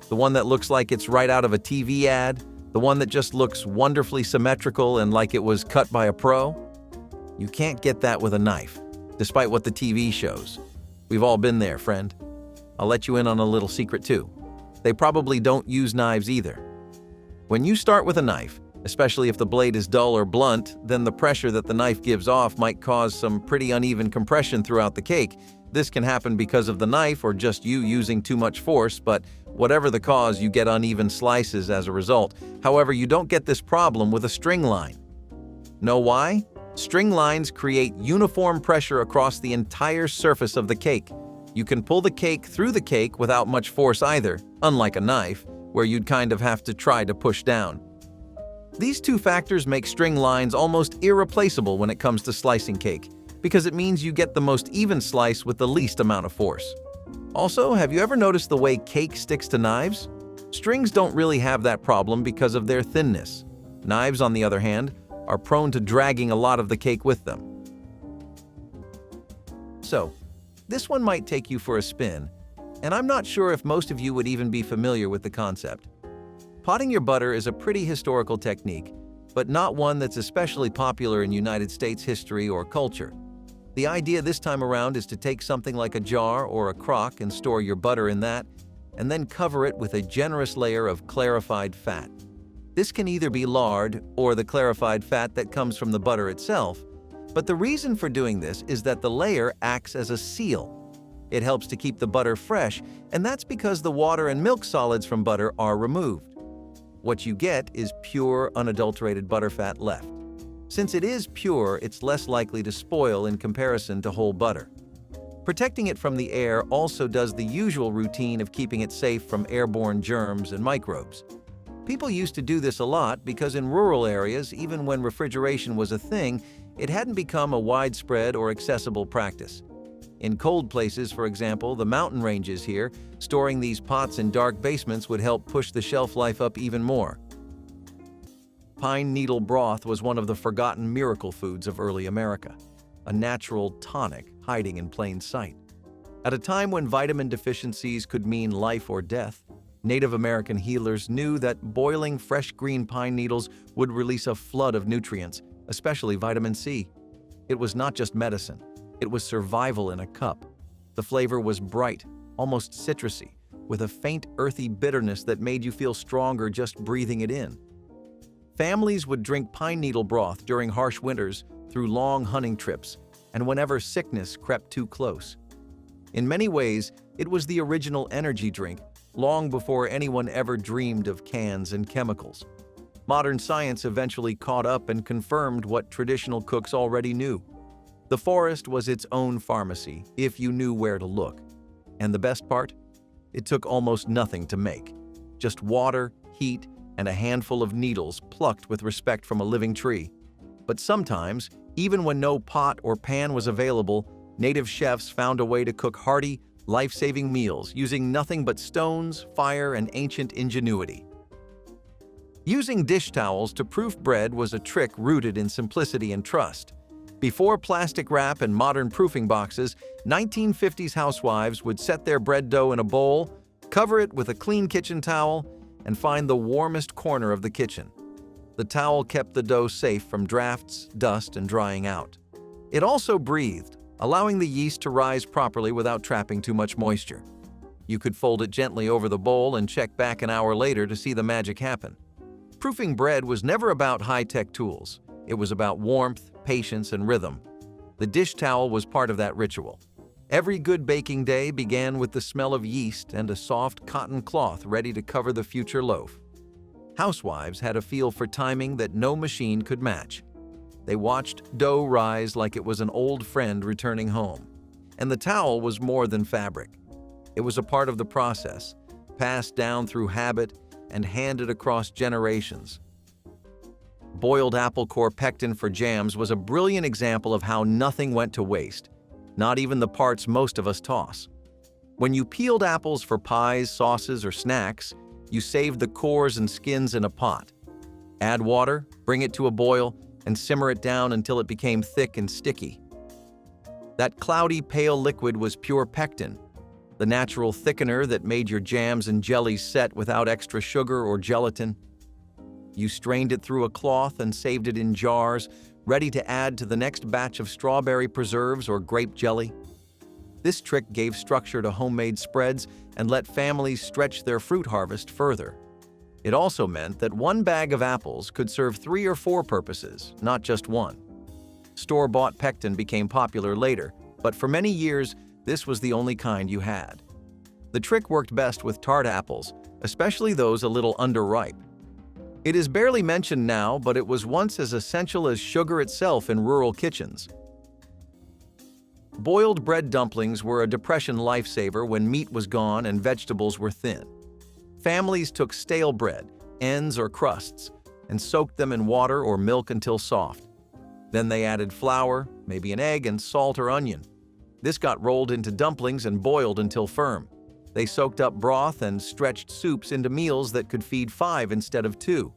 The one that looks like it's right out of a TV ad? The one that just looks wonderfully symmetrical and like it was cut by a pro? You can't get that with a knife, despite what the TV shows. We've all been there, friend. I'll let you in on a little secret too. They probably don't use knives either. When you start with a knife, especially if the blade is dull or blunt, then the pressure that the knife gives off might cause some pretty uneven compression throughout the cake. This can happen because of the knife or just you using too much force, but whatever the cause, you get uneven slices as a result. However, you don't get this problem with a string line. Know why? String lines create uniform pressure across the entire surface of the cake. You can pull the cake through the cake without much force either, unlike a knife, where you'd kind of have to try to push down. These two factors make string lines almost irreplaceable when it comes to slicing cake, because it means you get the most even slice with the least amount of force. Also, have you ever noticed the way cake sticks to knives? Strings don't really have that problem because of their thinness. Knives, on the other hand, are prone to dragging a lot of the cake with them. So, this one might take you for a spin, and I'm not sure if most of you would even be familiar with the concept. Potting your butter is a pretty historical technique, but not one that's especially popular in United States history or culture. The idea this time around is to take something like a jar or a crock and store your butter in that, and then cover it with a generous layer of clarified fat. This can either be lard or the clarified fat that comes from the butter itself, but the reason for doing this is that the layer acts as a seal. It helps to keep the butter fresh, and that's because the water and milk solids from butter are removed. What you get is pure, unadulterated butterfat left. Since it is pure, it's less likely to spoil in comparison to whole butter. Protecting it from the air also does the usual routine of keeping it safe from airborne germs and microbes. People used to do this a lot because in rural areas, even when refrigeration was a thing, it hadn't become a widespread or accessible practice. In cold places, for example, the mountain ranges here, storing these pots in dark basements would help push the shelf life up even more. Pine needle broth was one of the forgotten miracle foods of early America, a natural tonic hiding in plain sight. At a time when vitamin deficiencies could mean life or death, Native American healers knew that boiling fresh green pine needles would release a flood of nutrients, especially vitamin C. It was not just medicine. It was survival in a cup. The flavor was bright, almost citrusy, with a faint earthy bitterness that made you feel stronger just breathing it in. Families would drink pine needle broth during harsh winters, through long hunting trips, and whenever sickness crept too close. In many ways, it was the original energy drink, long before anyone ever dreamed of cans and chemicals. Modern science eventually caught up and confirmed what traditional cooks already knew. The forest was its own pharmacy, if you knew where to look. And the best part? It took almost nothing to make. Just water, heat, and a handful of needles plucked with respect from a living tree. But sometimes, even when no pot or pan was available, native chefs found a way to cook hearty, life-saving meals using nothing but stones, fire, and ancient ingenuity. Using dish towels to proof bread was a trick rooted in simplicity and trust. Before plastic wrap and modern proofing boxes, 1950s housewives would set their bread dough in a bowl, cover it with a clean kitchen towel, and find the warmest corner of the kitchen. The towel kept the dough safe from drafts, dust, and drying out. It also breathed, allowing the yeast to rise properly without trapping too much moisture. You could fold it gently over the bowl and check back an hour later to see the magic happen. Proofing bread was never about high-tech tools. It was about warmth, patience, and rhythm. The dish towel was part of that ritual. Every good baking day began with the smell of yeast and a soft cotton cloth ready to cover the future loaf. Housewives had a feel for timing that no machine could match. They watched dough rise like it was an old friend returning home. And the towel was more than fabric. It was a part of the process, passed down through habit and handed across generations. Boiled apple core pectin for jams was a brilliant example of how nothing went to waste, not even the parts most of us toss. When you peeled apples for pies, sauces, or snacks, you saved the cores and skins in a pot. Add water, bring it to a boil, and simmer it down until it became thick and sticky. That cloudy, pale liquid was pure pectin, the natural thickener that made your jams and jellies set without extra sugar or gelatin. You strained it through a cloth and saved it in jars, ready to add to the next batch of strawberry preserves or grape jelly. This trick gave structure to homemade spreads and let families stretch their fruit harvest further. It also meant that one bag of apples could serve 3 or 4 purposes, not just one. Store-bought pectin became popular later, but for many years, this was the only kind you had. The trick worked best with tart apples, especially those a little underripe. It is barely mentioned now, but it was once as essential as sugar itself in rural kitchens. Boiled bread dumplings were a Depression lifesaver when meat was gone and vegetables were thin. Families took stale bread, ends or crusts, and soaked them in water or milk until soft. Then they added flour, maybe an egg, and salt or onion. This got rolled into dumplings and boiled until firm. They soaked up broth and stretched soups into meals that could feed 5 instead of 2.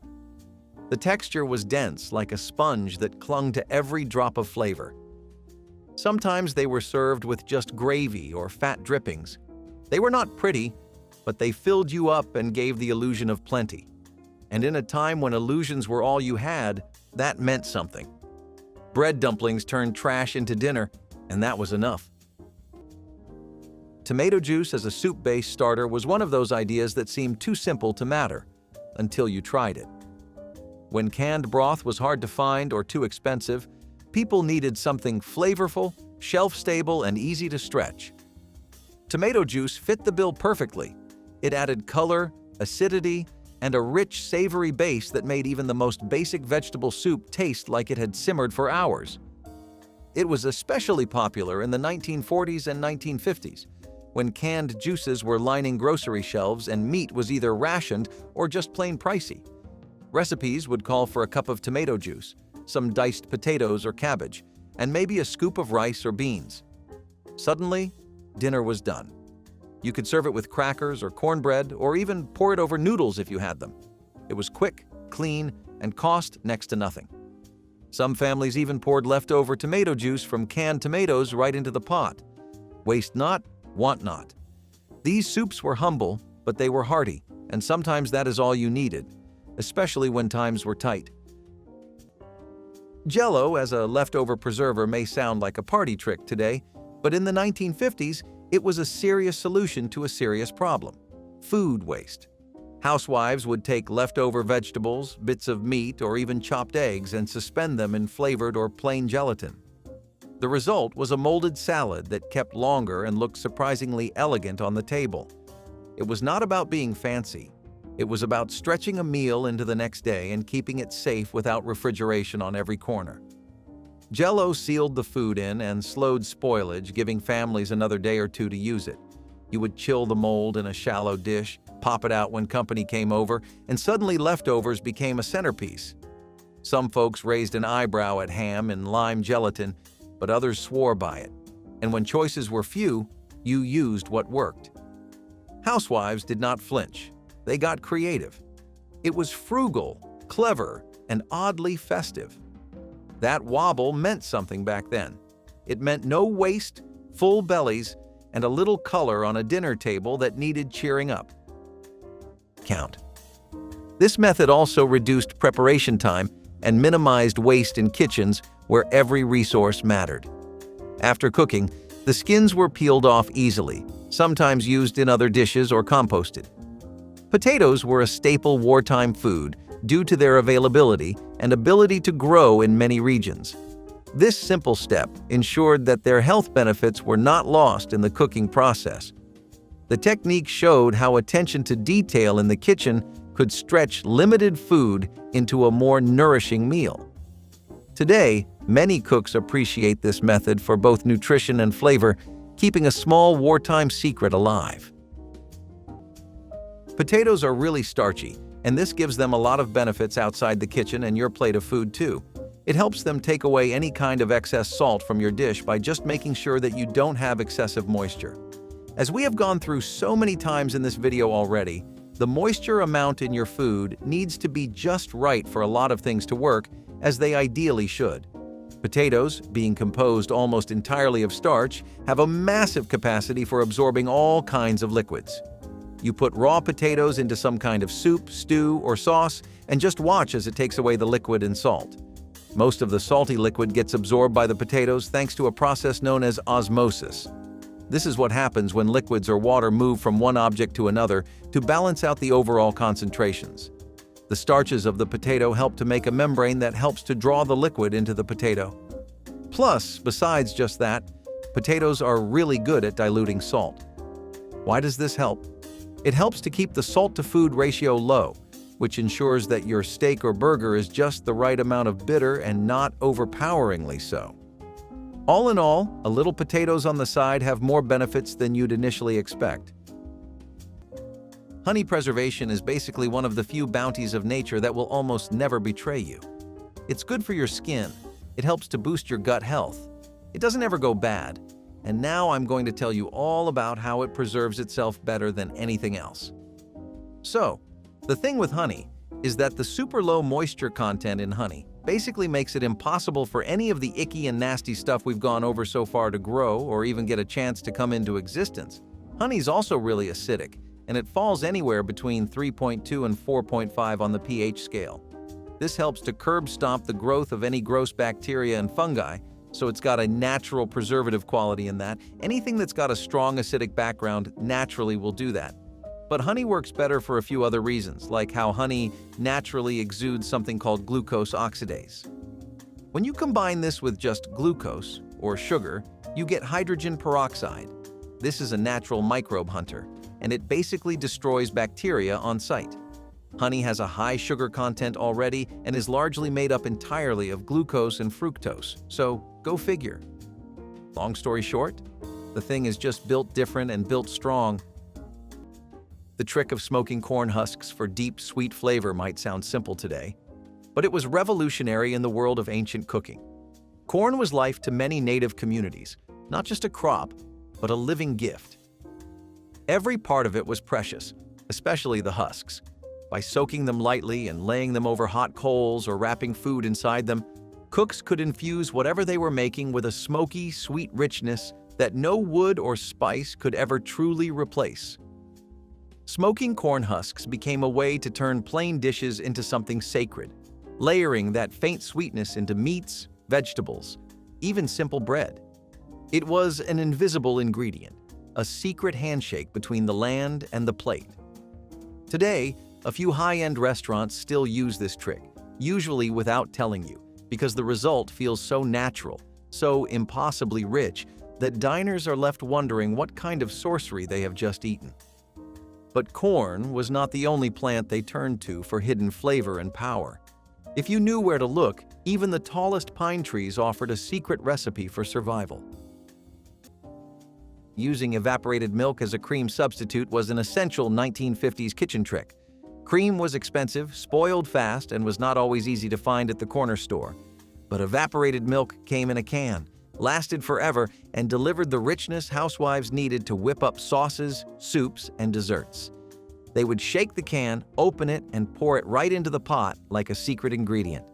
The texture was dense, like a sponge that clung to every drop of flavor. Sometimes they were served with just gravy or fat drippings. They were not pretty, but they filled you up and gave the illusion of plenty. And in a time when illusions were all you had, that meant something. Bread dumplings turned trash into dinner, and that was enough. Tomato juice as a soup-based starter was one of those ideas that seemed too simple to matter, until you tried it. When canned broth was hard to find or too expensive, people needed something flavorful, shelf-stable, and easy to stretch. Tomato juice fit the bill perfectly. It added color, acidity, and a rich, savory base that made even the most basic vegetable soup taste like it had simmered for hours. It was especially popular in the 1940s and 1950s, when canned juices were lining grocery shelves and meat was either rationed or just plain pricey. Recipes would call for a cup of tomato juice, some diced potatoes or cabbage, and maybe a scoop of rice or beans. Suddenly, dinner was done. You could serve it with crackers or cornbread, or even pour it over noodles if you had them. It was quick, clean, and cost next to nothing. Some families even poured leftover tomato juice from canned tomatoes right into the pot. Waste not, want not. These soups were humble, but they were hearty, and sometimes that is all you needed, especially when times were tight. Jell-O as a leftover preserver may sound like a party trick today, but in the 1950s, it was a serious solution to a serious problem: food waste. Housewives would take leftover vegetables, bits of meat, or even chopped eggs and suspend them in flavored or plain gelatin. The result was a molded salad that kept longer and looked surprisingly elegant on the table. It was not about being fancy. It was about stretching a meal into the next day and keeping it safe without refrigeration on every corner. Jell-O sealed the food in and slowed spoilage, giving families another day or two to use it. You would chill the mold in a shallow dish, pop it out when company came over, and suddenly leftovers became a centerpiece. Some folks raised an eyebrow at ham and lime gelatin, but others swore by it. And when choices were few, you used what worked. Housewives did not flinch. They got creative. It was frugal, clever, and oddly festive. That wobble meant something back then. It meant no waste, full bellies, and a little color on a dinner table that needed cheering up. Count. This method also reduced preparation time and minimized waste in kitchens where every resource mattered. After cooking, the skins were peeled off easily, sometimes used in other dishes or composted. Potatoes were a staple wartime food due to their availability and ability to grow in many regions. This simple step ensured that their health benefits were not lost in the cooking process. The technique showed how attention to detail in the kitchen could stretch limited food into a more nourishing meal. Today, many cooks appreciate this method for both nutrition and flavor, keeping a small wartime secret alive. Potatoes are really starchy, and this gives them a lot of benefits outside the kitchen and your plate of food too. It helps them take away any kind of excess salt from your dish by just making sure that you don't have excessive moisture. As we have gone through so many times in this video already, the moisture amount in your food needs to be just right for a lot of things to work, as they ideally should. Potatoes, being composed almost entirely of starch, have a massive capacity for absorbing all kinds of liquids. You put raw potatoes into some kind of soup, stew, or sauce, and just watch as it takes away the liquid and salt. Most of the salty liquid gets absorbed by the potatoes thanks to a process known as osmosis. This is what happens when liquids or water move from one object to another to balance out the overall concentrations. The starches of the potato help to make a membrane that helps to draw the liquid into the potato. Plus, besides just that, potatoes are really good at diluting salt. Why does this help? It helps to keep the salt-to-food ratio low, which ensures that your steak or burger is just the right amount of bitter and not overpoweringly so. All in all, a little potatoes on the side have more benefits than you'd initially expect. Honey preservation is basically one of the few bounties of nature that will almost never betray you. It's good for your skin. It helps to boost your gut health. It doesn't ever go bad. And now I'm going to tell you all about how it preserves itself better than anything else. So, the thing with honey is that the super low moisture content in honey basically makes it impossible for any of the icky and nasty stuff we've gone over so far to grow or even get a chance to come into existence. Honey's also really acidic, and it falls anywhere between 3.2 and 4.5 on the pH scale. This helps to curb stomp the growth of any gross bacteria and fungi, so it's got a natural preservative quality in that. Anything that's got a strong acidic background naturally will do that. But honey works better for a few other reasons, like how honey naturally exudes something called glucose oxidase. When you combine this with just glucose, or sugar, you get hydrogen peroxide. This is a natural microbe hunter, and it basically destroys bacteria on site. Honey has a high sugar content already and is largely made up entirely of glucose and fructose, so go figure. Long story short, the thing is just built different and built strong. The trick of smoking corn husks for deep, sweet flavor might sound simple today, but it was revolutionary in the world of ancient cooking. Corn was life to many native communities, not just a crop, but a living gift. Every part of it was precious, especially the husks. By soaking them lightly and laying them over hot coals or wrapping food inside them, cooks could infuse whatever they were making with a smoky, sweet richness that no wood or spice could ever truly replace. Smoking corn husks became a way to turn plain dishes into something sacred, layering that faint sweetness into meats, vegetables, even simple bread. It was an invisible ingredient, a secret handshake between the land and the plate. Today, a few high-end restaurants still use this trick, usually without telling you, because the result feels so natural, so impossibly rich, that diners are left wondering what kind of sorcery they have just eaten. But corn was not the only plant they turned to for hidden flavor and power. If you knew where to look, even the tallest pine trees offered a secret recipe for survival. Using evaporated milk as a cream substitute was an essential 1950s kitchen trick. Cream was expensive, spoiled fast, and was not always easy to find at the corner store. But evaporated milk came in a can, lasted forever, and delivered the richness housewives needed to whip up sauces, soups, and desserts. They would shake the can, open it, and pour it right into the pot like a secret ingredient.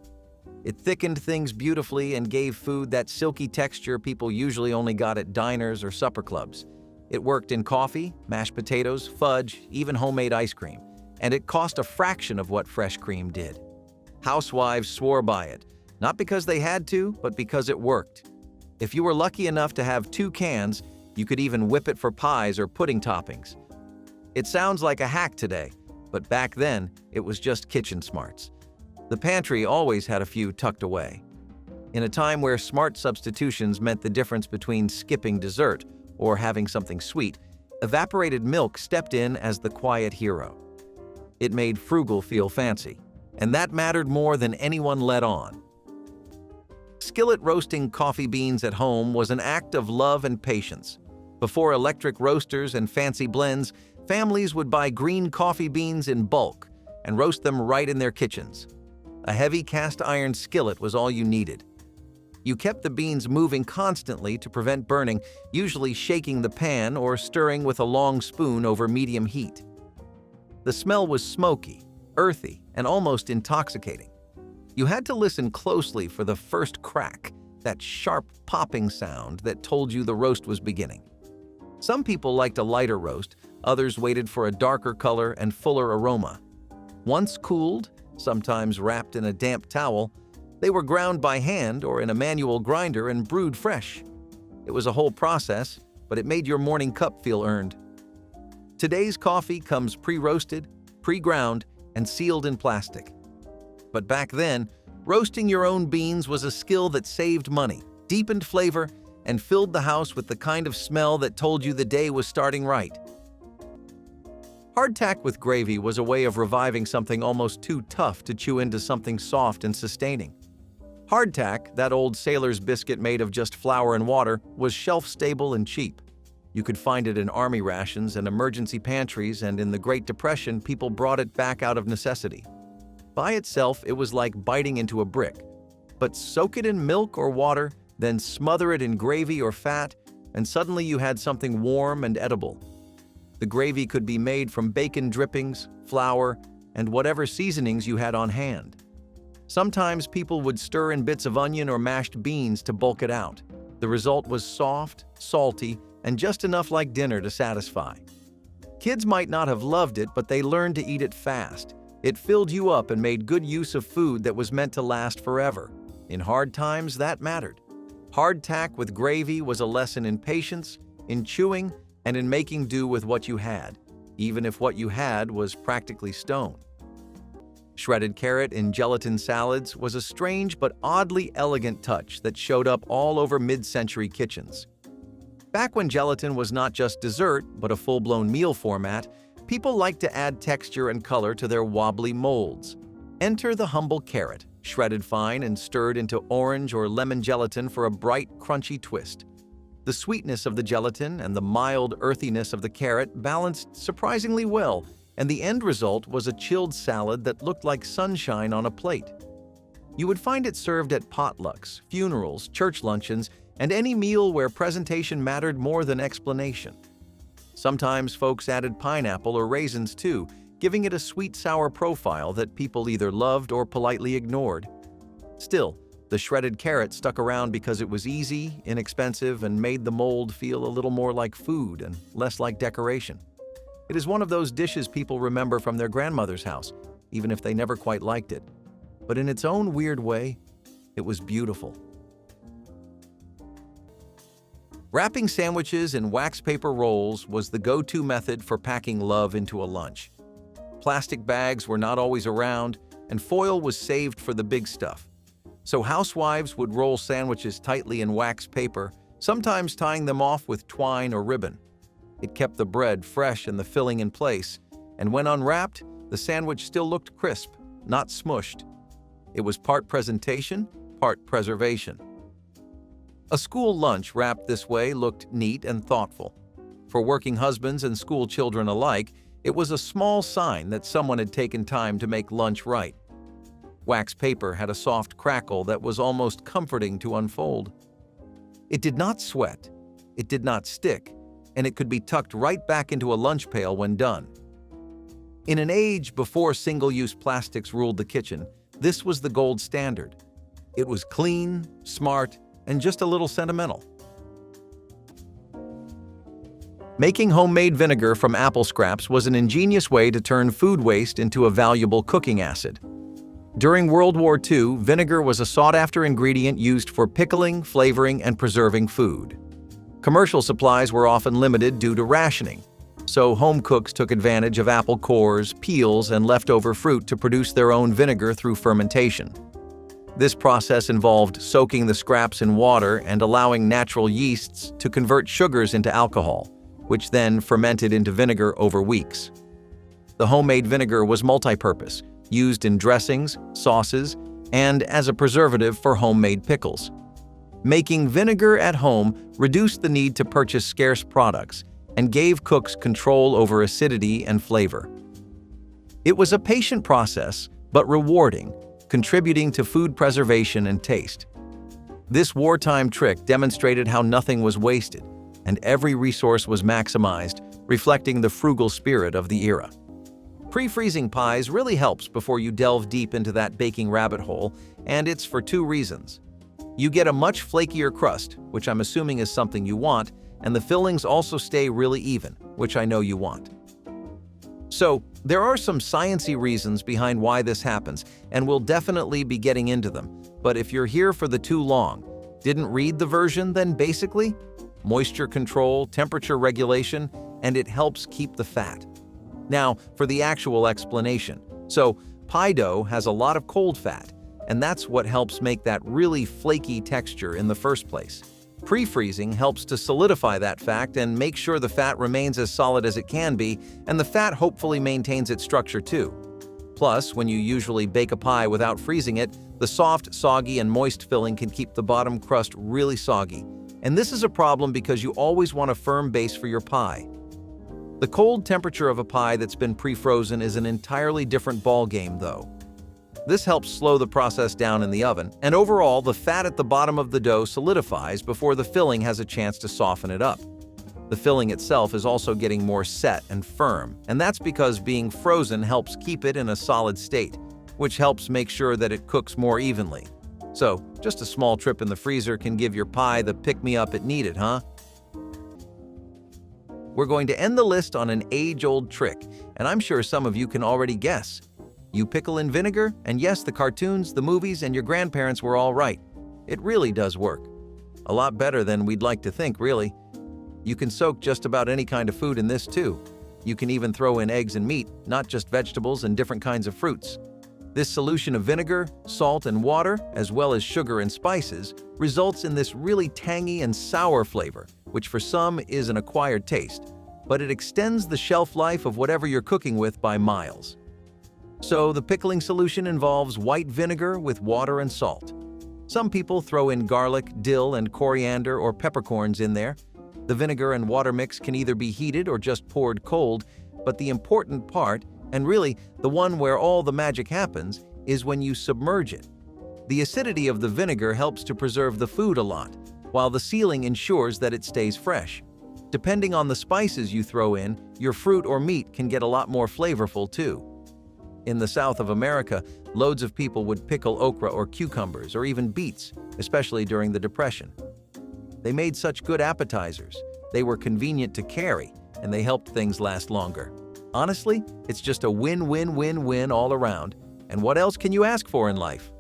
It thickened things beautifully and gave food that silky texture people usually only got at diners or supper clubs. It worked in coffee, mashed potatoes, fudge, even homemade ice cream. And it cost a fraction of what fresh cream did. Housewives swore by it, not because they had to, but because it worked. If you were lucky enough to have 2 cans, you could even whip it for pies or pudding toppings. It sounds like a hack today, but back then, it was just kitchen smarts. The pantry always had a few tucked away. In a time where smart substitutions meant the difference between skipping dessert or having something sweet, evaporated milk stepped in as the quiet hero. It made frugal feel fancy, and that mattered more than anyone let on. Skillet roasting coffee beans at home was an act of love and patience. Before electric roasters and fancy blends, families would buy green coffee beans in bulk and roast them right in their kitchens. A heavy cast iron skillet was all you needed. You kept the beans moving constantly to prevent burning, usually shaking the pan or stirring with a long spoon over medium heat. The smell was smoky, earthy, and almost intoxicating. You had to listen closely for the first crack, that sharp popping sound that told you the roast was beginning. Some people liked a lighter roast, others waited for a darker color and fuller aroma. Once cooled, sometimes wrapped in a damp towel, they were ground by hand or in a manual grinder and brewed fresh. It was a whole process, but it made your morning cup feel earned. Today's coffee comes pre-roasted, pre-ground, and sealed in plastic. But back then, roasting your own beans was a skill that saved money, deepened flavor, and filled the house with the kind of smell that told you the day was starting right. Hardtack with gravy was a way of reviving something almost too tough to chew into something soft and sustaining. Hardtack, that old sailor's biscuit made of just flour and water, was shelf-stable and cheap. You could find it in army rations and emergency pantries, and in the Great Depression, people brought it back out of necessity. By itself, it was like biting into a brick. But soak it in milk or water, then smother it in gravy or fat, and suddenly you had something warm and edible. The gravy could be made from bacon drippings, flour, and whatever seasonings you had on hand. Sometimes people would stir in bits of onion or mashed beans to bulk it out. The result was soft, salty, and just enough like dinner to satisfy. Kids might not have loved it, but they learned to eat it fast. It filled you up and made good use of food that was meant to last forever. In hard times, that mattered. Hardtack with gravy was a lesson in patience, in chewing, and in making do with what you had, even if what you had was practically stone. Shredded carrot in gelatin salads was a strange but oddly elegant touch that showed up all over mid-century kitchens. Back when gelatin was not just dessert, but a full-blown meal format, people liked to add texture and color to their wobbly molds. Enter the humble carrot, shredded fine and stirred into orange or lemon gelatin for a bright, crunchy twist. The sweetness of the gelatin and the mild earthiness of the carrot balanced surprisingly well, and the end result was a chilled salad that looked like sunshine on a plate. You would find it served at potlucks, funerals, church luncheons, and any meal where presentation mattered more than explanation. Sometimes folks added pineapple or raisins too, giving it a sweet-sour profile that people either loved or politely ignored. Still, the shredded carrot stuck around because it was easy, inexpensive, and made the mold feel a little more like food and less like decoration. It is one of those dishes people remember from their grandmother's house, even if they never quite liked it. But in its own weird way, it was beautiful. Wrapping sandwiches in wax paper rolls was the go-to method for packing love into a lunch. Plastic bags were not always around, and foil was saved for the big stuff. So housewives would roll sandwiches tightly in wax paper, sometimes tying them off with twine or ribbon. It kept the bread fresh and the filling in place, and when unwrapped, the sandwich still looked crisp, not smushed. It was part presentation, part preservation. A school lunch wrapped this way looked neat and thoughtful. For working husbands and school children alike, it was a small sign that someone had taken time to make lunch right. Wax paper had a soft crackle that was almost comforting to unfold. It did not sweat, it did not stick, and it could be tucked right back into a lunch pail when done. In an age before single-use plastics ruled the kitchen, this was the gold standard. It was clean, smart, and just a little sentimental. Making homemade vinegar from apple scraps was an ingenious way to turn food waste into a valuable cooking acid. During World War II, vinegar was a sought-after ingredient used for pickling, flavoring, and preserving food. Commercial supplies were often limited due to rationing, so home cooks took advantage of apple cores, peels, and leftover fruit to produce their own vinegar through fermentation. This process involved soaking the scraps in water and allowing natural yeasts to convert sugars into alcohol, which then fermented into vinegar over weeks. The homemade vinegar was multi-purpose, used in dressings, sauces, and as a preservative for homemade pickles. Making vinegar at home reduced the need to purchase scarce products and gave cooks control over acidity and flavor. It was a patient process, but rewarding, contributing to food preservation and taste. This wartime trick demonstrated how nothing was wasted, and every resource was maximized, reflecting the frugal spirit of the era. Pre-freezing pies really helps before you delve deep into that baking rabbit hole, and it's for two reasons. You get a much flakier crust, which I'm assuming is something you want, and the fillings also stay really even, which I know you want. So, there are some sciencey reasons behind why this happens, and we'll definitely be getting into them. But if you're here for the too long, didn't read the version, then basically, moisture control, temperature regulation, and it helps keep the fat. Now, for the actual explanation. So, pie dough has a lot of cold fat, and that's what helps make that really flaky texture in the first place. Pre-freezing helps to solidify that fact and make sure the fat remains as solid as it can be, and the fat hopefully maintains its structure too. Plus, when you usually bake a pie without freezing it, the soft, soggy, and moist filling can keep the bottom crust really soggy, And this is a problem because you always want a firm base for your pie. The cold temperature of a pie that's been pre-frozen is an entirely different ballgame, though. This helps slow the process down in the oven, and overall, the fat at the bottom of the dough solidifies before the filling has a chance to soften it up. The filling itself is also getting more set and firm, and that's because being frozen helps keep it in a solid state, which helps make sure that it cooks more evenly. So, just a small trip in the freezer can give your pie the pick-me-up it needed, huh? We're going to end the list on an age-old trick, and I'm sure some of you can already guess. You pickle in vinegar, and yes, the cartoons, the movies, and your grandparents were all right. It really does work. A lot better than we'd like to think, really. You can soak just about any kind of food in this, too. You can even throw in eggs and meat, not just vegetables and different kinds of fruits. This solution of vinegar, salt, and water, as well as sugar and spices, results in this really tangy and sour flavor, which for some is an acquired taste, but it extends the shelf life of whatever you're cooking with by miles. So the pickling solution involves white vinegar with water and salt. Some people throw in garlic, dill, and coriander or peppercorns in there. The vinegar and water mix can either be heated or just poured cold, but the important part, and really the one where all the magic happens, is when you submerge it. The acidity of the vinegar helps to preserve the food a lot, while the sealing ensures that it stays fresh. Depending on the spices you throw in, your fruit or meat can get a lot more flavorful too. In the South of America, loads of people would pickle okra or cucumbers or even beets, especially during the Depression. They made such good appetizers, they were convenient to carry, and they helped things last longer. Honestly, it's just a win-win-win-win all around, and what else can you ask for in life?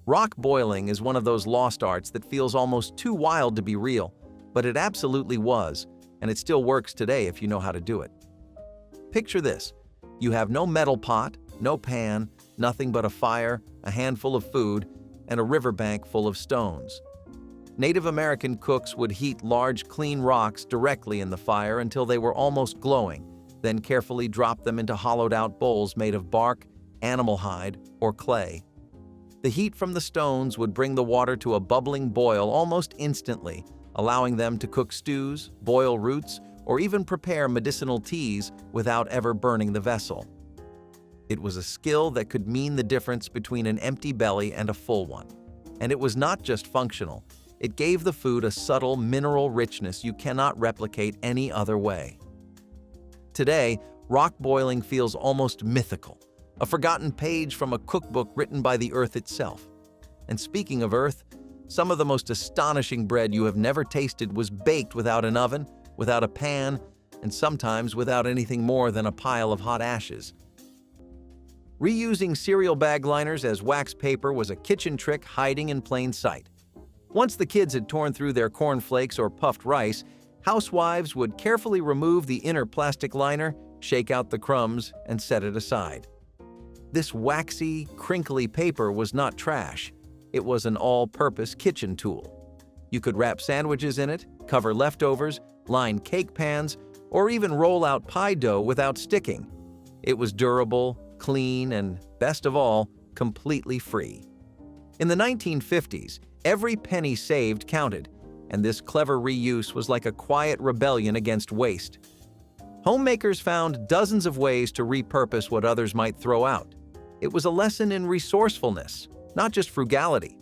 Rock boiling is one of those lost arts that feels almost too wild to be real, but it absolutely was, and it still works today if you know how to do it. Picture this. You have no metal pot, no pan, nothing but a fire, a handful of food, and a riverbank full of stones. Native American cooks would heat large, clean rocks directly in the fire until they were almost glowing, then carefully drop them into hollowed-out bowls made of bark, animal hide, or clay. The heat from the stones would bring the water to a bubbling boil almost instantly, allowing them to cook stews, boil roots, or even prepare medicinal teas without ever burning the vessel. It was a skill that could mean the difference between an empty belly and a full one. And it was not just functional. It gave the food a subtle mineral richness you cannot replicate any other way. Today, rock boiling feels almost mythical, a forgotten page from a cookbook written by the earth itself. And speaking of earth, some of the most astonishing bread you have never tasted was baked without an oven, without a pan, and sometimes without anything more than a pile of hot ashes. Reusing cereal bag liners as wax paper was a kitchen trick hiding in plain sight. Once the kids had torn through their cornflakes or puffed rice, housewives would carefully remove the inner plastic liner, shake out the crumbs, and set it aside. This waxy, crinkly paper was not trash. It was an all-purpose kitchen tool. You could wrap sandwiches in it, cover leftovers, line cake pans, or even roll out pie dough without sticking. It was durable, clean, and, best of all, completely free. In the 1950s, every penny saved counted, and this clever reuse was like a quiet rebellion against waste. Homemakers found dozens of ways to repurpose what others might throw out. It was a lesson in resourcefulness, not just frugality.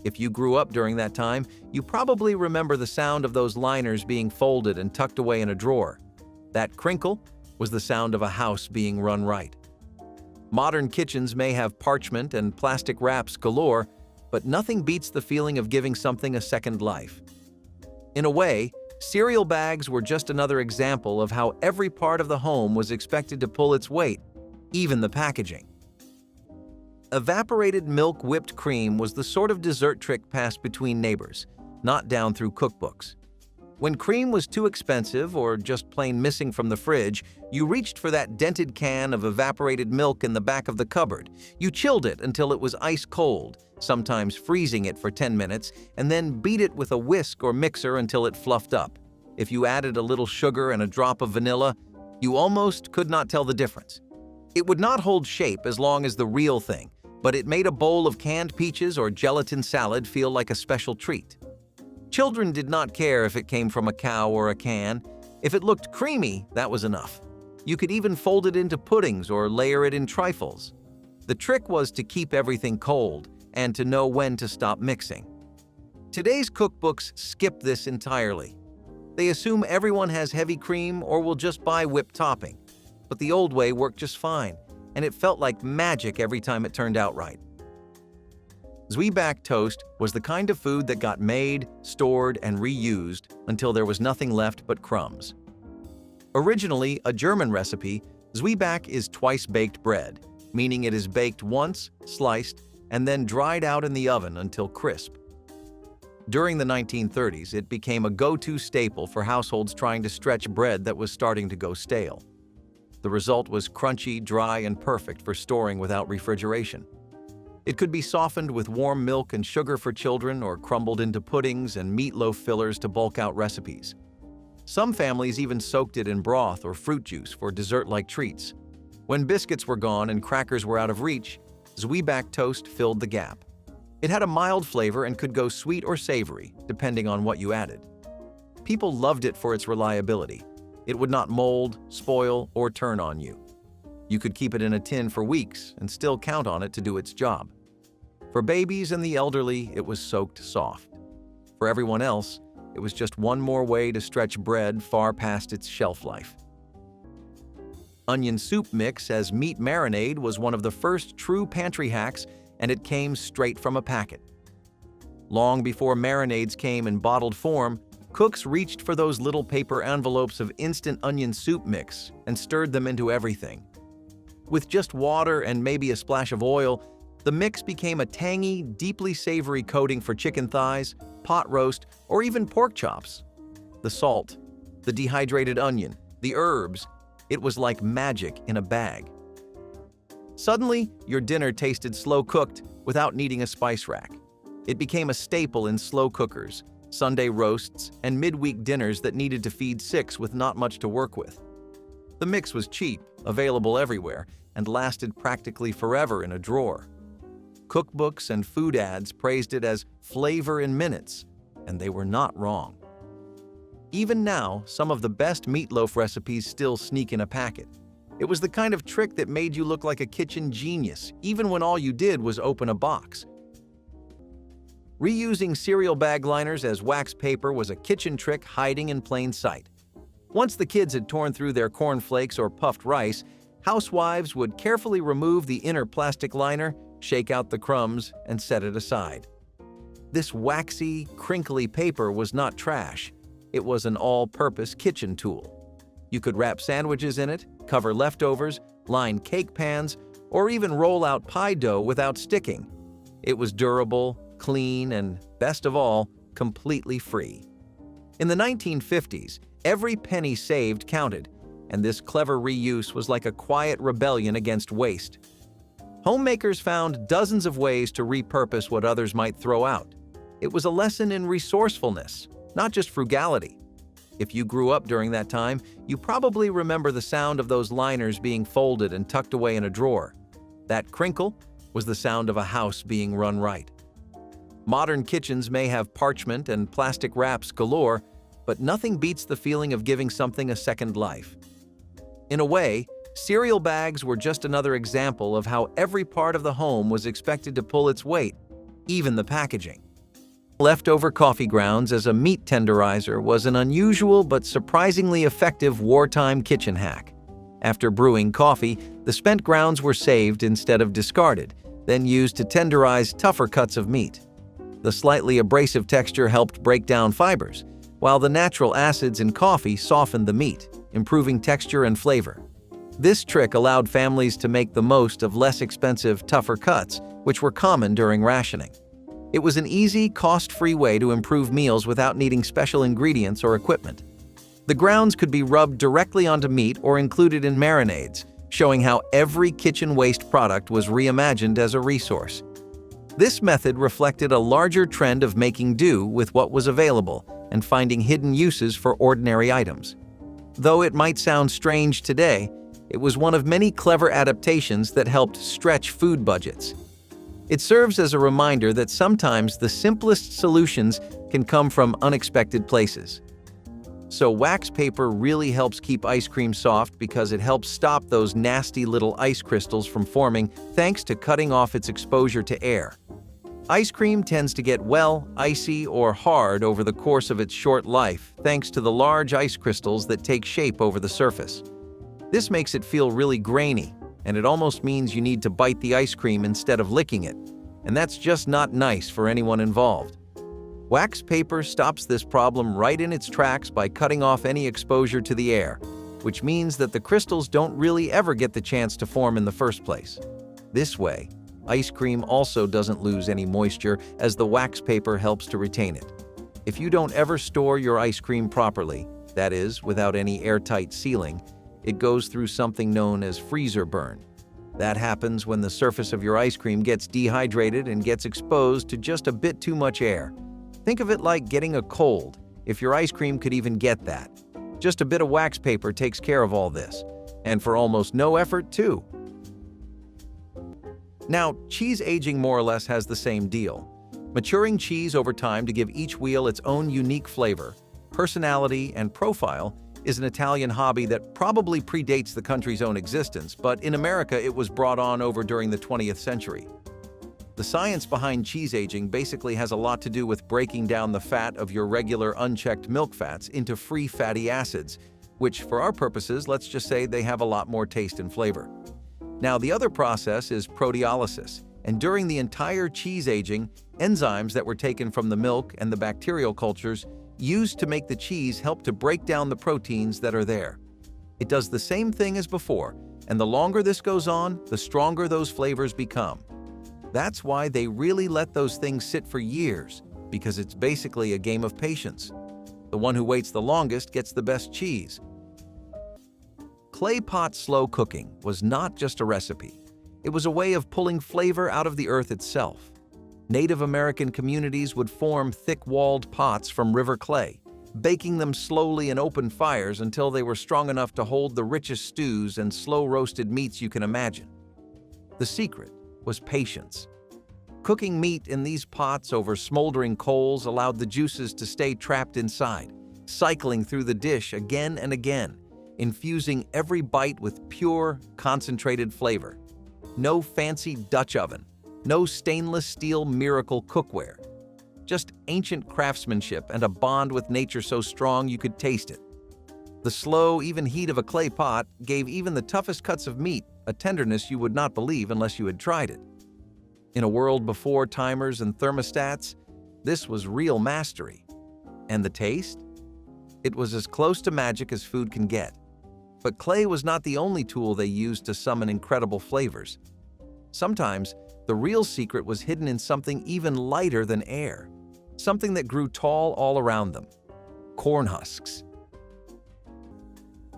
If you grew up during that time, you probably remember the sound of those liners being folded and tucked away in a drawer. That crinkle was the sound of a house being run right. Modern kitchens may have parchment and plastic wraps galore, but nothing beats the feeling of giving something a second life. In a way, cereal bags were just another example of how every part of the home was expected to pull its weight, even the packaging. Evaporated milk whipped cream was the sort of dessert trick passed between neighbors, not down through cookbooks. When cream was too expensive or just plain missing from the fridge, you reached for that dented can of evaporated milk in the back of the cupboard. You chilled it until it was ice cold, sometimes freezing it for 10 minutes, and then beat it with a whisk or mixer until it fluffed up. If you added a little sugar and a drop of vanilla, you almost could not tell the difference. It would not hold shape as long as the real thing, but it made a bowl of canned peaches or gelatin salad feel like a special treat. Children did not care if it came from a cow or a can. If it looked creamy, that was enough. You could even fold it into puddings or layer it in trifles. The trick was to keep everything cold and to know when to stop mixing. Today's cookbooks skip this entirely. They assume everyone has heavy cream or will just buy whipped topping. But the old way worked just fine, and it felt like magic every time it turned out right. Zwieback toast was the kind of food that got made, stored, and reused until there was nothing left but crumbs. Originally a German recipe, Zwieback is twice-baked bread, meaning it is baked once, sliced, and then dried out in the oven until crisp. During the 1930s, it became a go-to staple for households trying to stretch bread that was starting to go stale. The result was crunchy, dry, and perfect for storing without refrigeration. It could be softened with warm milk and sugar for children or crumbled into puddings and meatloaf fillers to bulk out recipes. Some families even soaked it in broth or fruit juice for dessert-like treats. When biscuits were gone and crackers were out of reach, Zwieback toast filled the gap. It had a mild flavor and could go sweet or savory, depending on what you added. People loved it for its reliability. It would not mold, spoil, or turn on you. You could keep it in a tin for weeks and still count on it to do its job. For babies and the elderly, it was soaked soft. For everyone else, it was just one more way to stretch bread far past its shelf life. Onion soup mix as meat marinade was one of the first true pantry hacks, and it came straight from a packet. Long before marinades came in bottled form, cooks reached for those little paper envelopes of instant onion soup mix and stirred them into everything. With just water and maybe a splash of oil, the mix became a tangy, deeply savory coating for chicken thighs, pot roast, or even pork chops. The salt, the dehydrated onion, the herbs, it was like magic in a bag. Suddenly, your dinner tasted slow-cooked without needing a spice rack. It became a staple in slow cookers, Sunday roasts, and midweek dinners that needed to feed six with not much to work with. The mix was cheap, available everywhere, and lasted practically forever in a drawer. Cookbooks and food ads praised it as flavor in minutes, and they were not wrong. Even now, some of the best meatloaf recipes still sneak in a packet. It was the kind of trick that made you look like a kitchen genius, even when all you did was open a box. Reusing cereal bag liners as wax paper was a kitchen trick hiding in plain sight. Once the kids had torn through their cornflakes or puffed rice, housewives would carefully remove the inner plastic liner, shake out the crumbs, and set it aside. This waxy, crinkly paper was not trash. It was an all-purpose kitchen tool. You could wrap sandwiches in it, cover leftovers, line cake pans, or even roll out pie dough without sticking. It was durable, clean, and, best of all, completely free. In the 1950s, every penny saved counted, and this clever reuse was like a quiet rebellion against waste. Homemakers found dozens of ways to repurpose what others might throw out. It was a lesson in resourcefulness, not just frugality. If you grew up during that time, you probably remember the sound of those liners being folded and tucked away in a drawer. That crinkle was the sound of a house being run right. Modern kitchens may have parchment and plastic wraps galore, but nothing beats the feeling of giving something a second life. In a way, cereal bags were just another example of how every part of the home was expected to pull its weight, even the packaging. Leftover coffee grounds as a meat tenderizer was an unusual but surprisingly effective wartime kitchen hack. After brewing coffee, the spent grounds were saved instead of discarded, then used to tenderize tougher cuts of meat. The slightly abrasive texture helped break down fibers, while the natural acids in coffee softened the meat, improving texture and flavor. This trick allowed families to make the most of less expensive, tougher cuts, which were common during rationing. It was an easy, cost-free way to improve meals without needing special ingredients or equipment. The grounds could be rubbed directly onto meat or included in marinades, showing how every kitchen waste product was reimagined as a resource. This method reflected a larger trend of making do with what was available and finding hidden uses for ordinary items. Though it might sound strange today, it was one of many clever adaptations that helped stretch food budgets. It serves as a reminder that sometimes the simplest solutions can come from unexpected places. So wax paper really helps keep ice cream soft because it helps stop those nasty little ice crystals from forming thanks to cutting off its exposure to air. Ice cream tends to get, well, icy or hard over the course of its short life thanks to the large ice crystals that take shape over the surface. This makes it feel really grainy, and it almost means you need to bite the ice cream instead of licking it, and that's just not nice for anyone involved. Wax paper stops this problem right in its tracks by cutting off any exposure to the air, which means that the crystals don't really ever get the chance to form in the first place. This way, ice cream also doesn't lose any moisture as the wax paper helps to retain it. If you don't ever store your ice cream properly, that is, without any airtight sealing, it goes through something known as freezer burn. That happens when the surface of your ice cream gets dehydrated and gets exposed to just a bit too much air. Think of it like getting a cold, if your ice cream could even get that. Just a bit of wax paper takes care of all this, and for almost no effort, too. Now, cheese aging more or less has the same deal. Maturing cheese over time to give each wheel its own unique flavor, personality, and profile is an Italian hobby that probably predates the country's own existence, but in America it was brought on over during the 20th century. The science behind cheese aging basically has a lot to do with breaking down the fat of your regular unchecked milk fats into free fatty acids, which for our purposes, let's just say they have a lot more taste and flavor. Now, the other process is proteolysis, and during the entire cheese aging, enzymes that were taken from the milk and the bacterial cultures used to make the cheese help to break down the proteins that are there. It does the same thing as before, and the longer this goes on, the stronger those flavors become. That's why they really let those things sit for years, because it's basically a game of patience. The one who waits the longest gets the best cheese. Clay pot slow cooking was not just a recipe. It was a way of pulling flavor out of the earth itself. Native American communities would form thick-walled pots from river clay, baking them slowly in open fires until they were strong enough to hold the richest stews and slow-roasted meats you can imagine. The secret was patience. Cooking meat in these pots over smoldering coals allowed the juices to stay trapped inside, cycling through the dish again and again, infusing every bite with pure, concentrated flavor. No fancy Dutch oven, no stainless steel miracle cookware. Just ancient craftsmanship and a bond with nature so strong you could taste it. The slow, even heat of a clay pot gave even the toughest cuts of meat a tenderness you would not believe unless you had tried it. In a world before timers and thermostats, this was real mastery. And the taste? It was as close to magic as food can get. But clay was not the only tool they used to summon incredible flavors. Sometimes, the real secret was hidden in something even lighter than air, something that grew tall all around them: corn husks.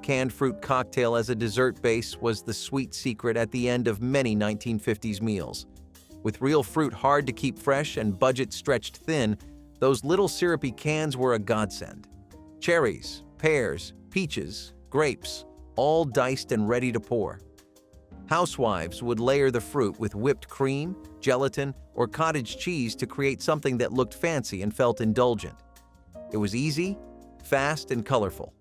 Canned fruit cocktail as a dessert base was the sweet secret at the end of many 1950s meals. With real fruit hard to keep fresh and budget stretched thin, those little syrupy cans were a godsend. Cherries, pears, peaches, grapes, all diced and ready to pour. Housewives would layer the fruit with whipped cream, gelatin, or cottage cheese to create something that looked fancy and felt indulgent. It was easy, fast, and colorful.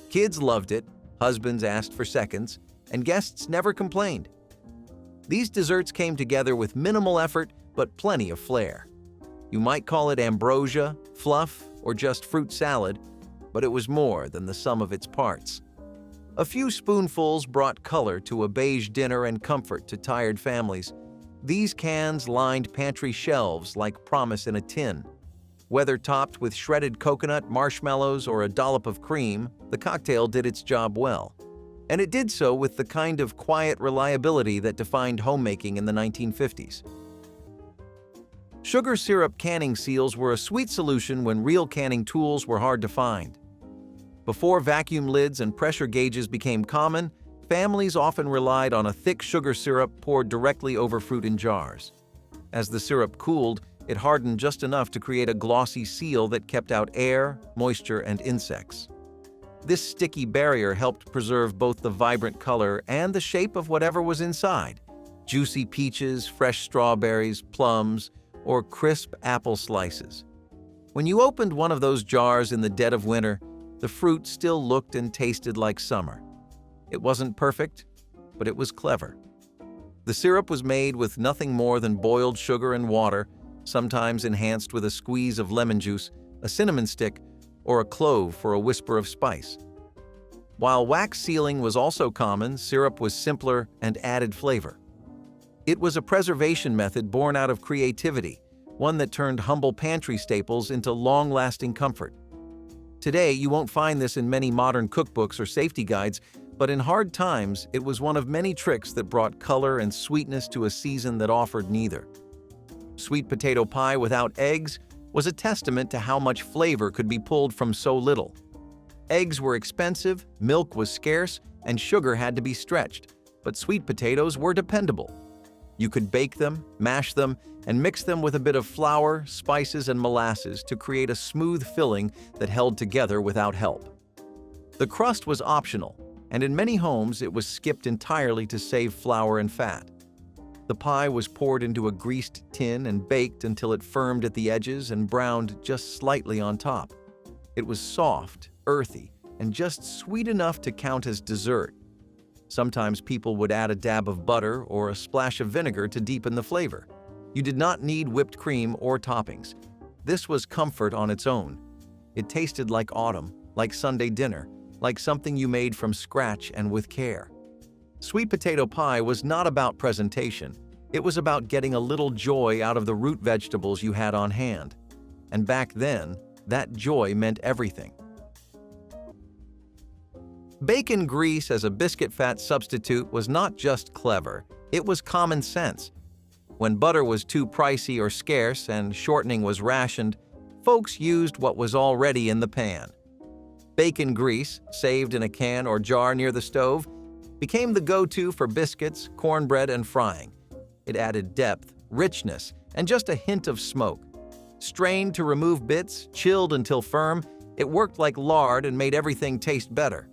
Kids loved it, husbands asked for seconds, and guests never complained. These desserts came together with minimal effort but plenty of flair. You might call it ambrosia, fluff, or just fruit salad, but it was more than the sum of its parts. A few spoonfuls brought color to a beige dinner and comfort to tired families. These cans lined pantry shelves like promise in a tin. Whether topped with shredded coconut, marshmallows, or a dollop of cream, the cocktail did its job well. And it did so with the kind of quiet reliability that defined homemaking in the 1950s. Sugar syrup canning seals were a sweet solution when real canning tools were hard to find. Before vacuum lids and pressure gauges became common, families often relied on a thick sugar syrup poured directly over fruit in jars. As the syrup cooled, it hardened just enough to create a glossy seal that kept out air, moisture, and insects. This sticky barrier helped preserve both the vibrant color and the shape of whatever was inside, juicy peaches, fresh strawberries, plums, or crisp apple slices. When you opened one of those jars in the dead of winter, the fruit still looked and tasted like summer. It wasn't perfect, but it was clever. The syrup was made with nothing more than boiled sugar and water, sometimes enhanced with a squeeze of lemon juice, a cinnamon stick, or a clove for a whisper of spice. While wax sealing was also common, syrup was simpler and added flavor. It was a preservation method born out of creativity, one that turned humble pantry staples into long-lasting comfort. Today, you won't find this in many modern cookbooks or safety guides, but in hard times, it was one of many tricks that brought color and sweetness to a season that offered neither. Sweet potato pie without eggs was a testament to how much flavor could be pulled from so little. Eggs were expensive, milk was scarce, and sugar had to be stretched, but sweet potatoes were dependable. You could bake them, mash them, and mix them with a bit of flour, spices, and molasses to create a smooth filling that held together without help. The crust was optional, and in many homes it was skipped entirely to save flour and fat. The pie was poured into a greased tin and baked until it firmed at the edges and browned just slightly on top. It was soft, earthy, and just sweet enough to count as dessert. Sometimes people would add a dab of butter or a splash of vinegar to deepen the flavor. You did not need whipped cream or toppings. This was comfort on its own. It tasted like autumn, like Sunday dinner, like something you made from scratch and with care. Sweet potato pie was not about presentation. It was about getting a little joy out of the root vegetables you had on hand. And back then, that joy meant everything. Bacon grease as a biscuit fat substitute was not just clever, it was common sense. When butter was too pricey or scarce and shortening was rationed, folks used what was already in the pan. Bacon grease, saved in a can or jar near the stove, became the go-to for biscuits, cornbread, and frying. It added depth, richness, and just a hint of smoke. Strained to remove bits, chilled until firm, it worked like lard and made everything taste better.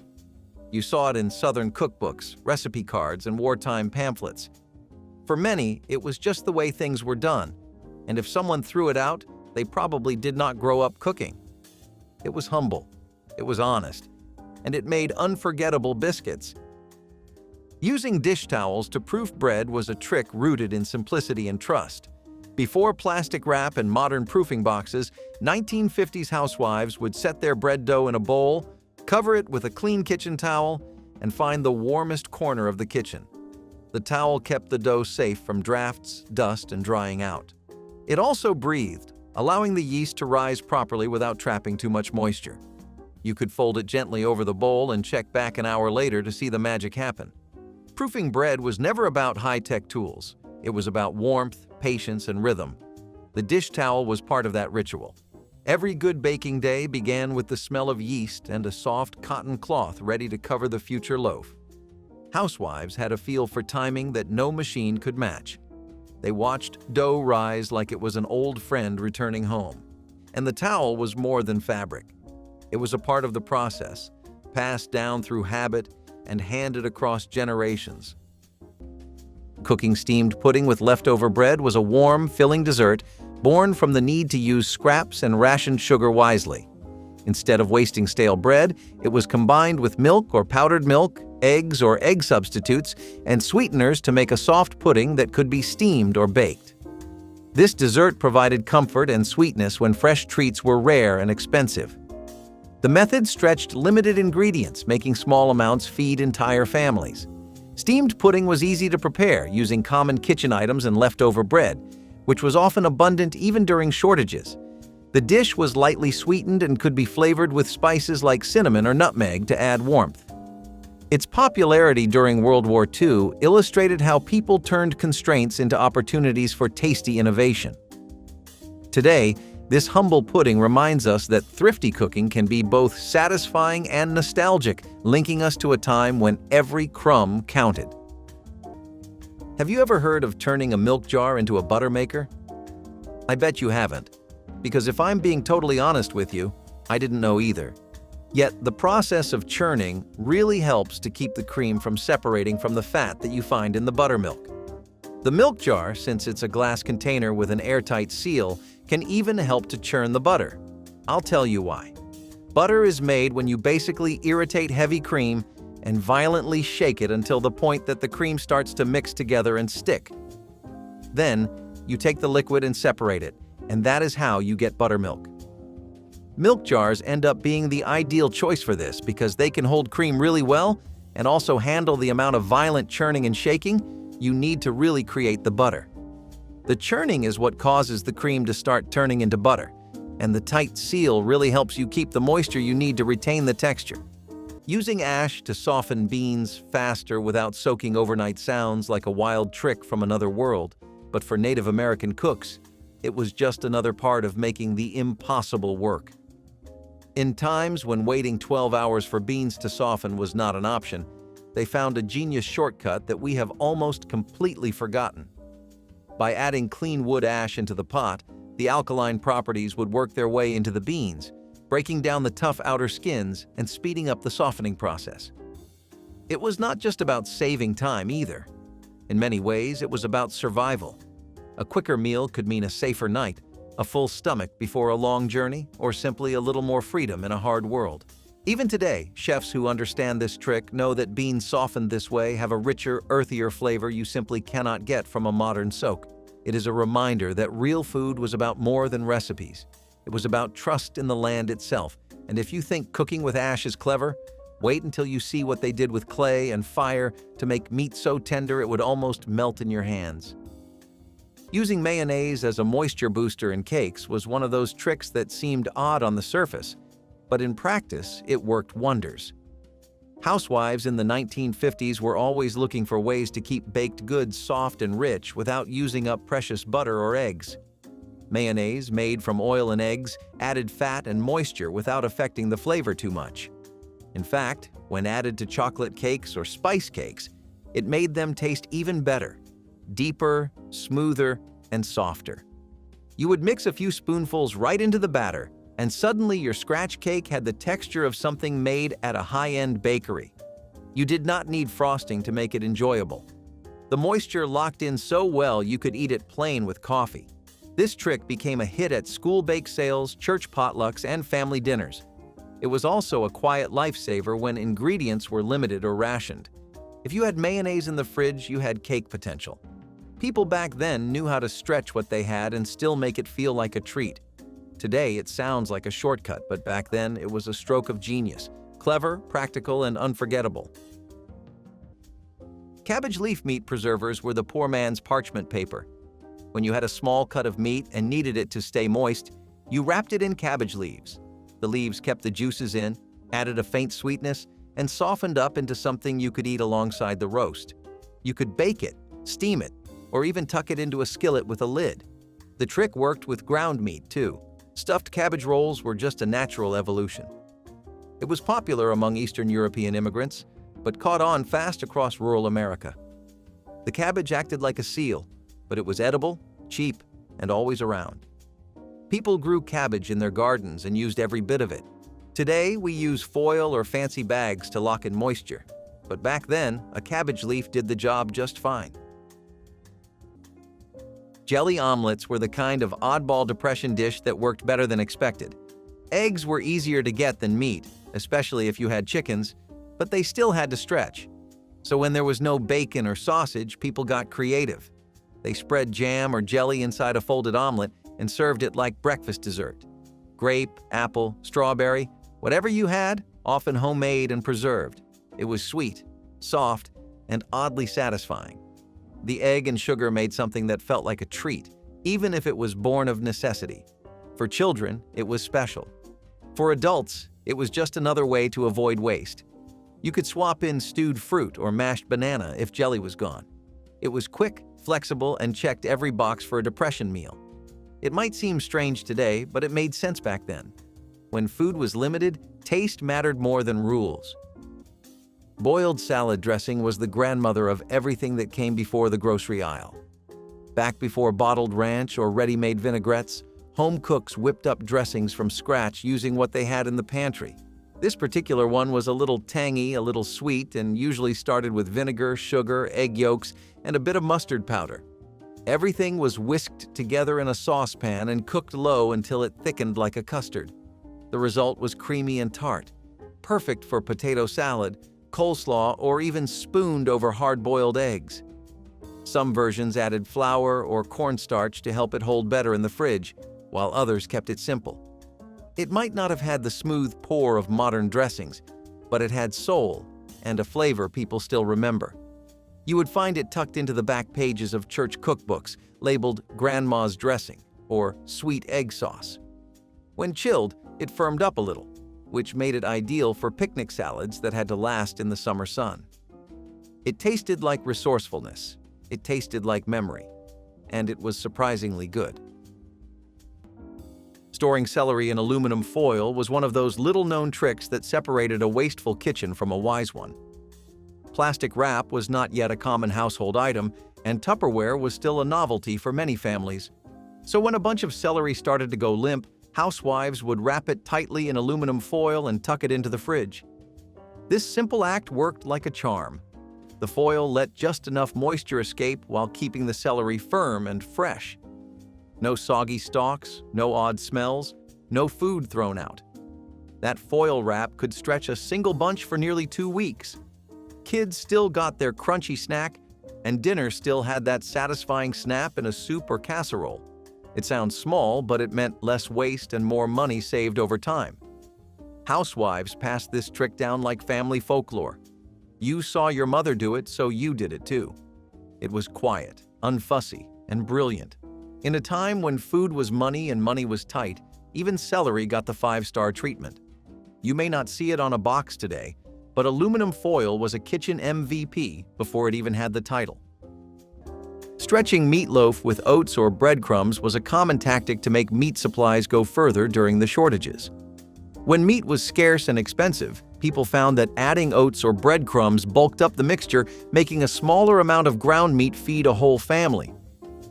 You saw it in Southern cookbooks, recipe cards, and wartime pamphlets. For many, it was just the way things were done, and if someone threw it out, they probably did not grow up cooking. It was humble, it was honest, and it made unforgettable biscuits. Using dish towels to proof bread was a trick rooted in simplicity and trust. Before plastic wrap and modern proofing boxes, 1950s housewives would set their bread dough in a bowl, cover it with a clean kitchen towel, and find the warmest corner of the kitchen. The towel kept the dough safe from drafts, dust, and drying out. It also breathed, allowing the yeast to rise properly without trapping too much moisture. You could fold it gently over the bowl and check back an hour later to see the magic happen. Proofing bread was never about high-tech tools. It was about warmth, patience, and rhythm. The dish towel was part of that ritual. Every good baking day began with the smell of yeast and a soft cotton cloth ready to cover the future loaf. Housewives had a feel for timing that no machine could match. They watched dough rise like it was an old friend returning home. And the towel was more than fabric. It was a part of the process, passed down through habit and handed across generations. Cooking steamed pudding with leftover bread was a warm, filling dessert born from the need to use scraps and rationed sugar wisely. Instead of wasting stale bread, it was combined with milk or powdered milk, eggs or egg substitutes, and sweeteners to make a soft pudding that could be steamed or baked. This dessert provided comfort and sweetness when fresh treats were rare and expensive. The method stretched limited ingredients, making small amounts feed entire families. Steamed pudding was easy to prepare using common kitchen items and leftover bread, which was often abundant even during shortages. The dish was lightly sweetened and could be flavored with spices like cinnamon or nutmeg to add warmth. Its popularity during World War II illustrated how people turned constraints into opportunities for tasty innovation. Today, this humble pudding reminds us that thrifty cooking can be both satisfying and nostalgic, linking us to a time when every crumb counted. Have you ever heard of turning a milk jar into a butter maker? I bet you haven't, because if I'm being totally honest with you, I didn't know either. Yet the process of churning really helps to keep the cream from separating from the fat that you find in the buttermilk. The milk jar, since it's a glass container with an airtight seal, can even help to churn the butter. I'll tell you why. Butter is made when you basically irritate heavy cream and violently shake it until the point that the cream starts to mix together and stick. Then, you take the liquid and separate it, and that is how you get buttermilk. Milk jars end up being the ideal choice for this because they can hold cream really well and also handle the amount of violent churning and shaking you need to really create the butter. The churning is what causes the cream to start turning into butter, and the tight seal really helps you keep the moisture you need to retain the texture. Using ash to soften beans faster without soaking overnight sounds like a wild trick from another world, but for Native American cooks, it was just another part of making the impossible work. In times when waiting 12 hours for beans to soften was not an option, they found a genius shortcut that we have almost completely forgotten. By adding clean wood ash into the pot, the alkaline properties would work their way into the beans, breaking down the tough outer skins and speeding up the softening process. It was not just about saving time either. In many ways, it was about survival. A quicker meal could mean a safer night, a full stomach before a long journey, or simply a little more freedom in a hard world. Even today, chefs who understand this trick know that beans softened this way have a richer, earthier flavor you simply cannot get from a modern soak. It is a reminder that real food was about more than recipes. It was about trust in the land itself, and if you think cooking with ash is clever, wait until you see what they did with clay and fire to make meat so tender it would almost melt in your hands. Using mayonnaise as a moisture booster in cakes was one of those tricks that seemed odd on the surface, but in practice, it worked wonders. Housewives in the 1950s were always looking for ways to keep baked goods soft and rich without using up precious butter or eggs. Mayonnaise, made from oil and eggs, added fat and moisture without affecting the flavor too much. In fact, when added to chocolate cakes or spice cakes, it made them taste even better. Deeper, smoother, and softer. You would mix a few spoonfuls right into the batter, and suddenly your scratch cake had the texture of something made at a high-end bakery. You did not need frosting to make it enjoyable. The moisture locked in so well you could eat it plain with coffee. This trick became a hit at school bake sales, church potlucks, and family dinners. It was also a quiet lifesaver when ingredients were limited or rationed. If you had mayonnaise in the fridge, you had cake potential. People back then knew how to stretch what they had and still make it feel like a treat. Today, it sounds like a shortcut, but back then, it was a stroke of genius. Clever, practical, and unforgettable. Cabbage leaf meat preservers were the poor man's parchment paper. When you had a small cut of meat and needed it to stay moist, you wrapped it in cabbage leaves. The leaves kept the juices in, added a faint sweetness, and softened up into something you could eat alongside the roast. You could bake it, steam it, or even tuck it into a skillet with a lid. The trick worked with ground meat, too. Stuffed cabbage rolls were just a natural evolution. It was popular among Eastern European immigrants, but caught on fast across rural America. The cabbage acted like a seal, but it was edible, cheap, and always around. People grew cabbage in their gardens and used every bit of it. Today, we use foil or fancy bags to lock in moisture, but back then, a cabbage leaf did the job just fine. Jelly omelets were the kind of oddball depression dish that worked better than expected. Eggs were easier to get than meat, especially if you had chickens, but they still had to stretch. So when there was no bacon or sausage, people got creative. They spread jam or jelly inside a folded omelet and served it like breakfast dessert. Grape, apple, strawberry, whatever you had, often homemade and preserved. It was sweet, soft, and oddly satisfying. The egg and sugar made something that felt like a treat, even if it was born of necessity. For children, it was special. For adults, it was just another way to avoid waste. You could swap in stewed fruit or mashed banana if jelly was gone. It was quick, flexible, and checked every box for a depression meal. It might seem strange today, but it made sense back then. When food was limited, taste mattered more than rules. Boiled salad dressing was the grandmother of everything that came before the grocery aisle. Back before bottled ranch or ready-made vinaigrettes, home cooks whipped up dressings from scratch using what they had in the pantry. This particular one was a little tangy, a little sweet, and usually started with vinegar, sugar, egg yolks, and a bit of mustard powder. Everything was whisked together in a saucepan and cooked low until it thickened like a custard. The result was creamy and tart, perfect for potato salad, coleslaw, or even spooned over hard-boiled eggs. Some versions added flour or cornstarch to help it hold better in the fridge, while others kept it simple. It might not have had the smooth pour of modern dressings, but it had soul and a flavor people still remember. You would find it tucked into the back pages of church cookbooks, labeled Grandma's Dressing or Sweet Egg Sauce. When chilled, it firmed up a little, which made it ideal for picnic salads that had to last in the summer sun. It tasted like resourcefulness, it tasted like memory, and it was surprisingly good. Storing celery in aluminum foil was one of those little-known tricks that separated a wasteful kitchen from a wise one. Plastic wrap was not yet a common household item, and Tupperware was still a novelty for many families. So when a bunch of celery started to go limp, housewives would wrap it tightly in aluminum foil and tuck it into the fridge. This simple act worked like a charm. The foil let just enough moisture escape while keeping the celery firm and fresh. No soggy stalks, no odd smells, no food thrown out. That foil wrap could stretch a single bunch for nearly 2 weeks. Kids still got their crunchy snack, and dinner still had that satisfying snap in a soup or casserole. It sounds small, but it meant less waste and more money saved over time. Housewives passed this trick down like family folklore. You saw your mother do it, so you did it too. It was quiet, unfussy, and brilliant. In a time when food was money and money was tight, even celery got the 5-star treatment. You may not see it on a box today, but aluminum foil was a kitchen MVP before it even had the title. Stretching meatloaf with oats or breadcrumbs was a common tactic to make meat supplies go further during the shortages. When meat was scarce and expensive, people found that adding oats or breadcrumbs bulked up the mixture, making a smaller amount of ground meat feed a whole family.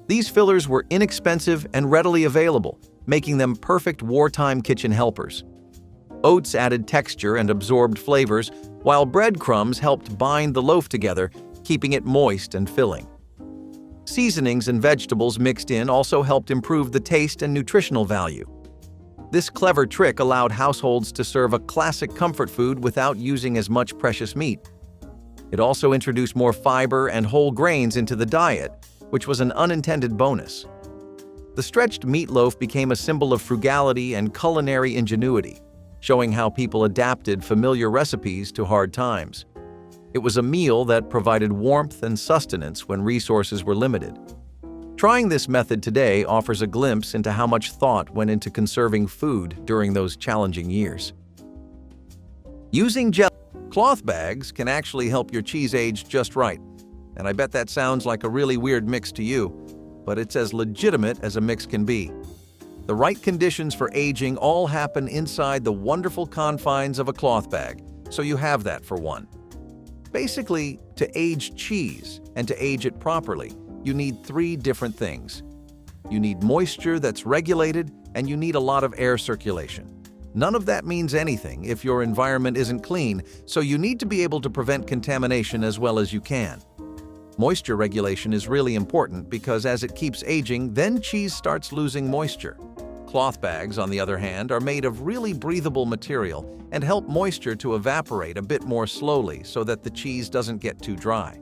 These fillers were inexpensive and readily available, making them perfect wartime kitchen helpers. Oats added texture and absorbed flavors, while breadcrumbs helped bind the loaf together, keeping it moist and filling. Seasonings and vegetables mixed in also helped improve the taste and nutritional value. This clever trick allowed households to serve a classic comfort food without using as much precious meat. It also introduced more fiber and whole grains into the diet, which was an unintended bonus. The stretched meatloaf became a symbol of frugality and culinary ingenuity, showing how people adapted familiar recipes to hard times. It was a meal that provided warmth and sustenance when resources were limited. Trying this method today offers a glimpse into how much thought went into conserving food during those challenging years. Using cloth bags can actually help your cheese age just right, and I bet that sounds like a really weird mix to you, but it's as legitimate as a mix can be. The right conditions for aging all happen inside the wonderful confines of a cloth bag, so you have that for one. Basically, to age cheese and to age it properly, you need 3 different things. You need moisture that's regulated, and you need a lot of air circulation. None of that means anything if your environment isn't clean, so you need to be able to prevent contamination as well as you can. Moisture regulation is really important because as it keeps aging, then cheese starts losing moisture. Cloth bags, on the other hand, are made of really breathable material and help moisture to evaporate a bit more slowly so that the cheese doesn't get too dry.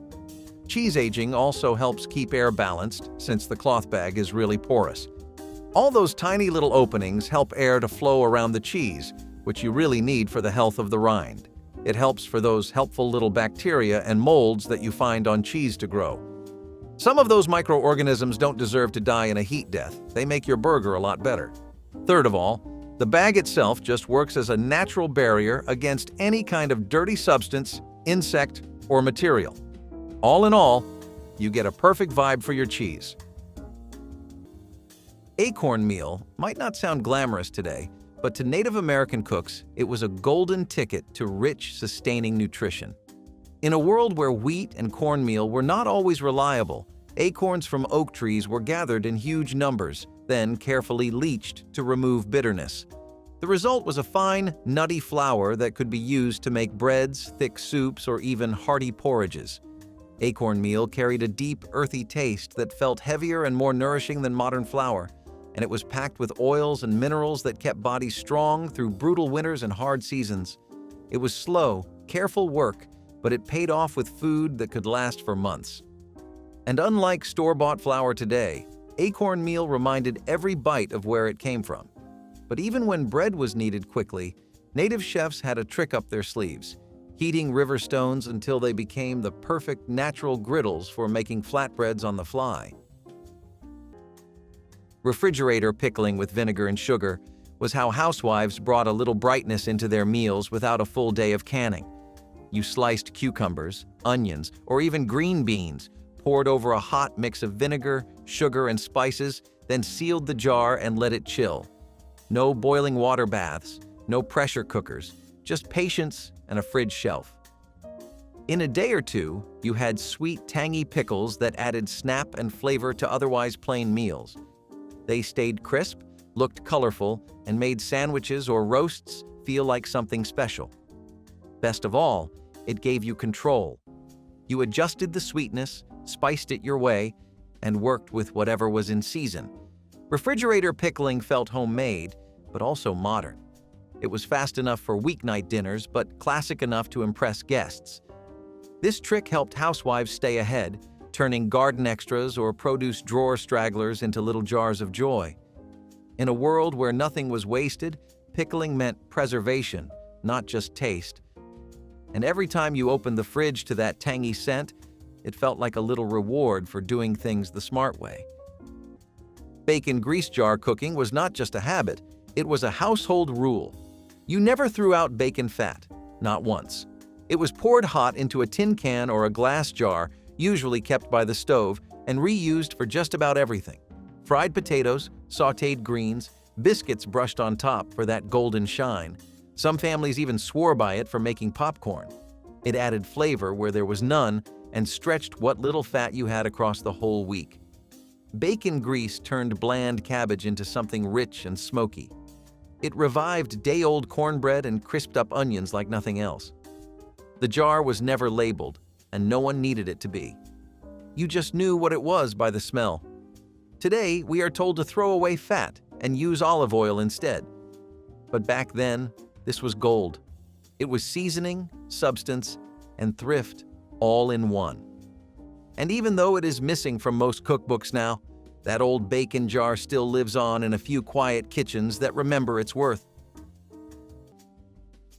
Cheese aging also helps keep air balanced since the cloth bag is really porous. All those tiny little openings help air to flow around the cheese, which you really need for the health of the rind. It helps for those helpful little bacteria and molds that you find on cheese to grow. Some of those microorganisms don't deserve to die in a heat death. They make your burger a lot better. Third of all, the bag itself just works as a natural barrier against any kind of dirty substance, insect, or material. All in all, you get a perfect vibe for your cheese. Acorn meal might not sound glamorous today, but to Native American cooks, it was a golden ticket to rich, sustaining nutrition. In a world where wheat and cornmeal were not always reliable, acorns from oak trees were gathered in huge numbers, then carefully leached to remove bitterness. The result was a fine, nutty flour that could be used to make breads, thick soups, or even hearty porridges. Acorn meal carried a deep, earthy taste that felt heavier and more nourishing than modern flour, and it was packed with oils and minerals that kept bodies strong through brutal winters and hard seasons. It was slow, careful work, but it paid off with food that could last for months. And unlike store-bought flour today, acorn meal reminded every bite of where it came from. But even when bread was needed quickly, native chefs had a trick up their sleeves, heating river stones until they became the perfect natural griddles for making flatbreads on the fly. Refrigerator pickling with vinegar and sugar was how housewives brought a little brightness into their meals without a full day of canning. You sliced cucumbers, onions, or even green beans, poured over a hot mix of vinegar, sugar, and spices, then sealed the jar and let it chill. No boiling water baths, no pressure cookers, just patience and a fridge shelf. In a day or two, you had sweet, tangy pickles that added snap and flavor to otherwise plain meals. They stayed crisp, looked colorful, and made sandwiches or roasts feel like something special. Best of all, it gave you control. You adjusted the sweetness, spiced it your way, and worked with whatever was in season. Refrigerator pickling felt homemade, but also modern. It was fast enough for weeknight dinners, but classic enough to impress guests. This trick helped housewives stay ahead, turning garden extras or produce drawer stragglers into little jars of joy. In a world where nothing was wasted, pickling meant preservation, not just taste. And every time you opened the fridge to that tangy scent, it felt like a little reward for doing things the smart way. Bacon grease jar cooking was not just a habit, it was a household rule. You never threw out bacon fat, not once. It was poured hot into a tin can or a glass jar, usually kept by the stove, and reused for just about everything. Fried potatoes, sautéed greens, biscuits brushed on top for that golden shine. Some families even swore by it for making popcorn. It added flavor where there was none and stretched what little fat you had across the whole week. Bacon grease turned bland cabbage into something rich and smoky. It revived day-old cornbread and crisped up onions like nothing else. The jar was never labeled, and no one needed it to be. You just knew what it was by the smell. Today, we are told to throw away fat and use olive oil instead. But back then, this was gold. It was seasoning, substance, and thrift all in one. And even though it is missing from most cookbooks now, that old bacon jar still lives on in a few quiet kitchens that remember its worth.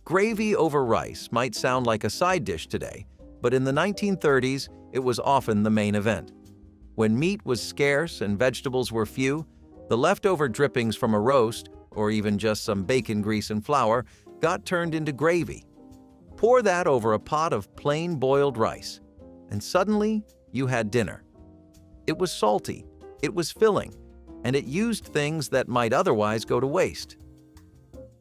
Gravy over rice might sound like a side dish today, but in the 1930s, it was often the main event. When meat was scarce and vegetables were few, the leftover drippings from a roast, or even just some bacon grease and flour, got turned into gravy. Pour that over a pot of plain boiled rice, and suddenly you had dinner. It was salty, it was filling, and it used things that might otherwise go to waste.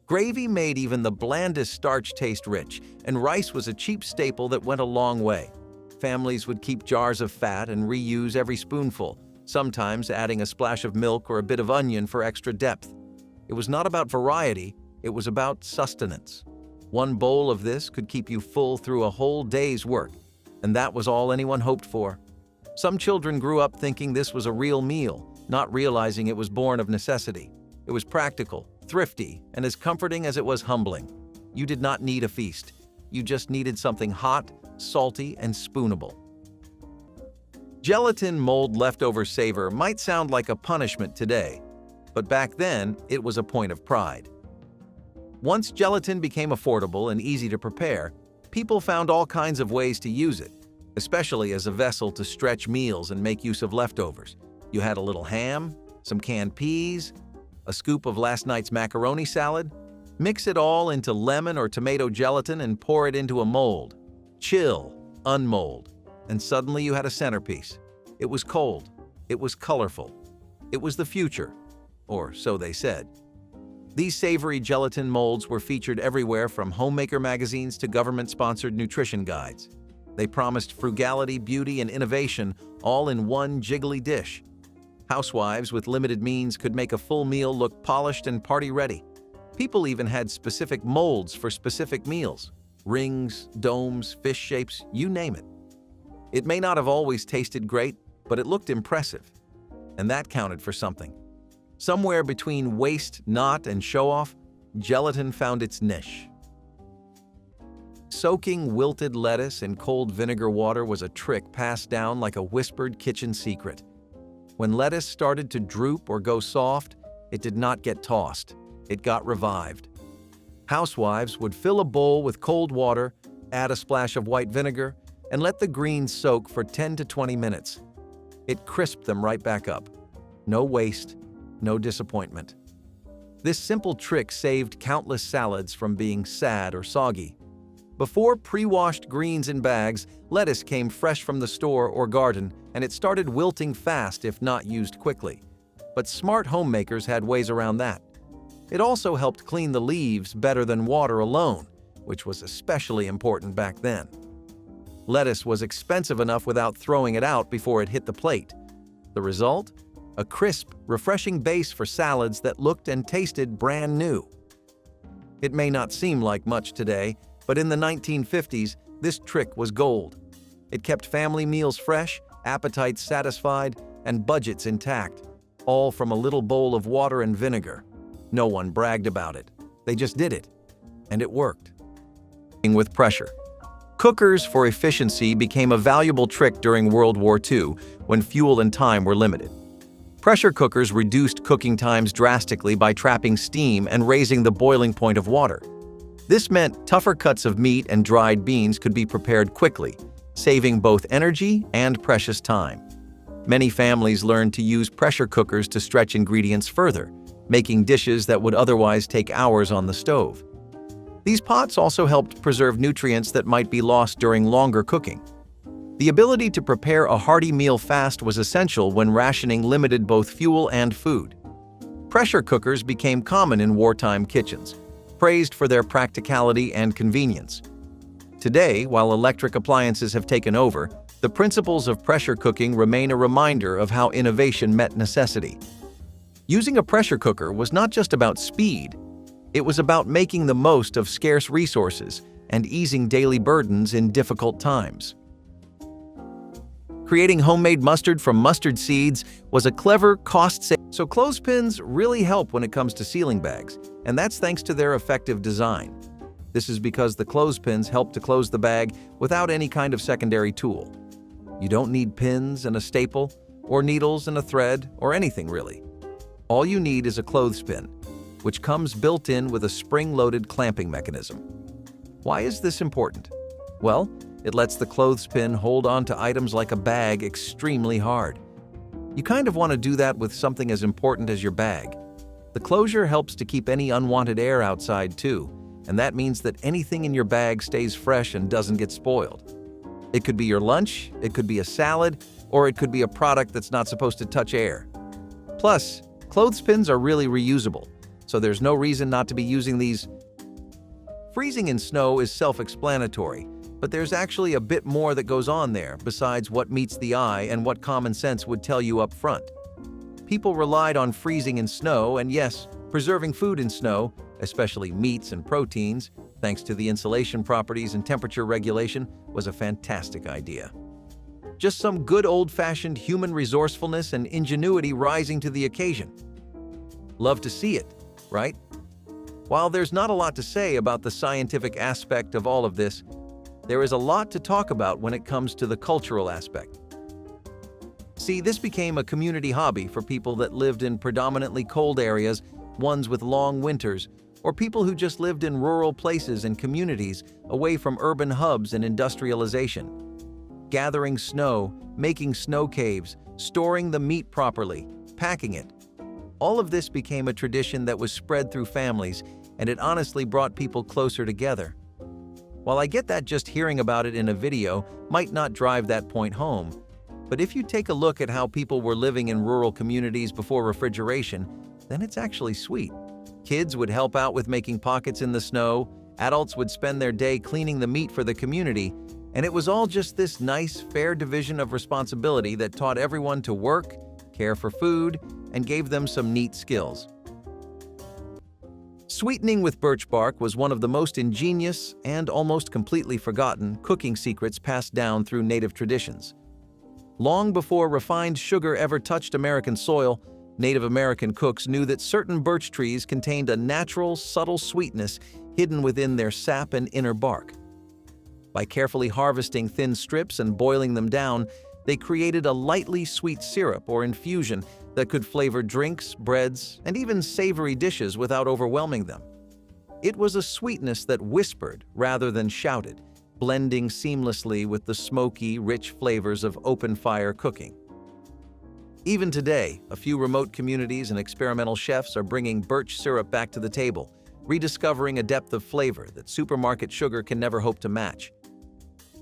Gravy made even the blandest starch taste rich, and rice was a cheap staple that went a long way. Families would keep jars of fat and reuse every spoonful, sometimes adding a splash of milk or a bit of onion for extra depth. It was not about variety, it was about sustenance. One bowl of this could keep you full through a whole day's work, and that was all anyone hoped for. Some children grew up thinking this was a real meal, not realizing it was born of necessity. It was practical, thrifty, and as comforting as it was humbling. You did not need a feast. You just needed something hot, salty, and spoonable. Gelatin mold leftover savor might sound like a punishment today, but back then it was a point of pride. Once gelatin became affordable and easy to prepare, people found all kinds of ways to use it, especially as a vessel to stretch meals and make use of leftovers. You had a little ham, some canned peas, a scoop of last night's macaroni salad. Mix it all into lemon or tomato gelatin and pour it into a mold. Chill, unmold, and suddenly you had a centerpiece. It was cold. It was colorful. It was the future, or so they said. These savory gelatin molds were featured everywhere from homemaker magazines to government-sponsored nutrition guides. They promised frugality, beauty, and innovation all in one jiggly dish. Housewives with limited means could make a full meal look polished and party-ready. People even had specific molds for specific meals. Rings, domes, fish shapes, you name it. It may not have always tasted great, but it looked impressive. And that counted for something. Somewhere between waste, not, and show-off, gelatin found its niche. Soaking wilted lettuce in cold vinegar water was a trick passed down like a whispered kitchen secret. When lettuce started to droop or go soft, it did not get tossed. It got revived. Housewives would fill a bowl with cold water, add a splash of white vinegar, and let the greens soak for 10 to 20 minutes. It crisped them right back up. No waste, no disappointment. This simple trick saved countless salads from being sad or soggy. Before pre-washed greens in bags, lettuce came fresh from the store or garden, and it started wilting fast if not used quickly. But smart homemakers had ways around that. It also helped clean the leaves better than water alone, which was especially important back then. Lettuce was expensive enough without throwing it out before it hit the plate. The result? A crisp, refreshing base for salads that looked and tasted brand new. It may not seem like much today, but in the 1950s, this trick was gold. It kept family meals fresh, appetites satisfied, and budgets intact, all from a little bowl of water and vinegar. No one bragged about it. They just did it. And it worked. With pressure. Cookers for efficiency became a valuable trick during World War II when fuel and time were limited. Pressure cookers reduced cooking times drastically by trapping steam and raising the boiling point of water. This meant tougher cuts of meat and dried beans could be prepared quickly, saving both energy and precious time. Many families learned to use pressure cookers to stretch ingredients further, making dishes that would otherwise take hours on the stove. These pots also helped preserve nutrients that might be lost during longer cooking. The ability to prepare a hearty meal fast was essential when rationing limited both fuel and food. Pressure cookers became common in wartime kitchens, praised for their practicality and convenience. Today, while electric appliances have taken over, the principles of pressure cooking remain a reminder of how innovation met necessity. Using a pressure cooker was not just about speed, it was about making the most of scarce resources and easing daily burdens in difficult times. Creating homemade mustard from mustard seeds was a clever cost-saving. So clothespins really help when it comes to sealing bags, and that's thanks to their effective design. This is because the clothespins help to close the bag without any kind of secondary tool. You don't need pins and a staple, or needles and a thread, or anything really. All you need is a clothespin, which comes built in with a spring-loaded clamping mechanism. Why is this important? Well, it lets the clothespin hold on to items like a bag extremely hard. You kind of want to do that with something as important as your bag. The closure helps to keep any unwanted air outside too, and that means that anything in your bag stays fresh and doesn't get spoiled. It could be your lunch, it could be a salad, or it could be a product that's not supposed to touch air. Plus, clothespins are really reusable, so there's no reason not to be using these. Freezing in snow is self-explanatory, but there's actually a bit more that goes on there besides what meets the eye and what common sense would tell you up front. People relied on freezing in snow, and yes, preserving food in snow, especially meats and proteins, thanks to the insulation properties and temperature regulation, was a fantastic idea. Just some good old-fashioned human resourcefulness and ingenuity rising to the occasion. Love to see it, right? While there's not a lot to say about the scientific aspect of all of this, there is a lot to talk about when it comes to the cultural aspect. See, this became a community hobby for people that lived in predominantly cold areas, ones with long winters, or people who just lived in rural places and communities away from urban hubs and industrialization. Gathering snow, making snow caves, storing the meat properly, packing it. All of this became a tradition that was spread through families, and it honestly brought people closer together. While I get that just hearing about it in a video might not drive that point home, but if you take a look at how people were living in rural communities before refrigeration, then it's actually sweet. Kids would help out with making pockets in the snow, adults would spend their day cleaning the meat for the community, and it was all just this nice, fair division of responsibility that taught everyone to work, care for food, and gave them some neat skills. Sweetening with birch bark was one of the most ingenious and almost completely forgotten cooking secrets passed down through native traditions. Long before refined sugar ever touched American soil, Native American cooks knew that certain birch trees contained a natural, subtle sweetness hidden within their sap and inner bark. By carefully harvesting thin strips and boiling them down, they created a lightly sweet syrup or infusion that could flavor drinks, breads, and even savory dishes without overwhelming them. It was a sweetness that whispered rather than shouted, blending seamlessly with the smoky, rich flavors of open-fire cooking. Even today, a few remote communities and experimental chefs are bringing birch syrup back to the table, rediscovering a depth of flavor that supermarket sugar can never hope to match.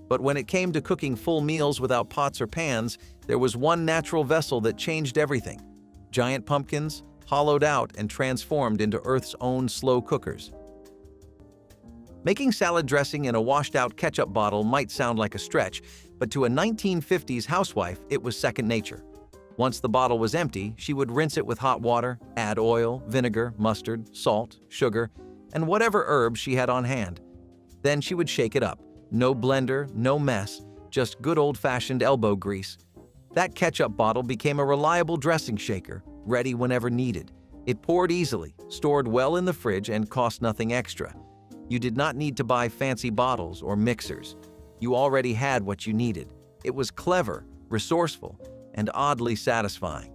But when it came to cooking full meals without pots or pans, there was one natural vessel that changed everything: giant pumpkins, hollowed out and transformed into Earth's own slow cookers. Making salad dressing in a washed-out ketchup bottle might sound like a stretch, but to a 1950s housewife, it was second nature. Once the bottle was empty, she would rinse it with hot water, add oil, vinegar, mustard, salt, sugar, and whatever herbs she had on hand. Then she would shake it up. No blender, no mess, just good old-fashioned elbow grease. That ketchup bottle became a reliable dressing shaker, ready whenever needed. It poured easily, stored well in the fridge, and cost nothing extra. You did not need to buy fancy bottles or mixers. You already had what you needed. It was clever, resourceful, and oddly satisfying.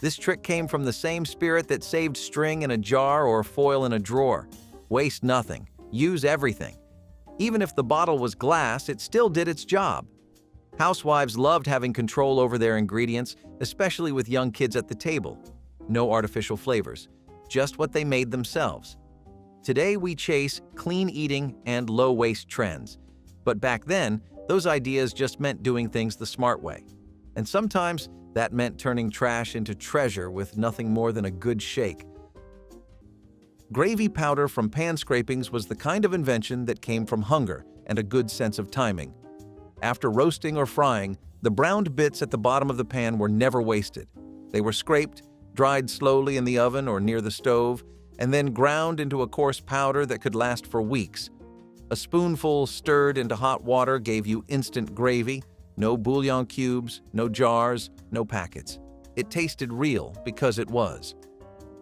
This trick came from the same spirit that saved string in a jar or foil in a drawer. Waste nothing. Use everything. Even if the bottle was glass, it still did its job. Housewives loved having control over their ingredients, especially with young kids at the table. No artificial flavors, just what they made themselves. Today we chase clean eating and low-waste trends. But back then, those ideas just meant doing things the smart way. And sometimes that meant turning trash into treasure with nothing more than a good shake. Gravy powder from pan scrapings was the kind of invention that came from hunger and a good sense of timing. After roasting or frying, the browned bits at the bottom of the pan were never wasted. They were scraped, dried slowly in the oven or near the stove, and then ground into a coarse powder that could last for weeks. A spoonful stirred into hot water gave you instant gravy. No bouillon cubes, no jars, no packets. It tasted real because it was.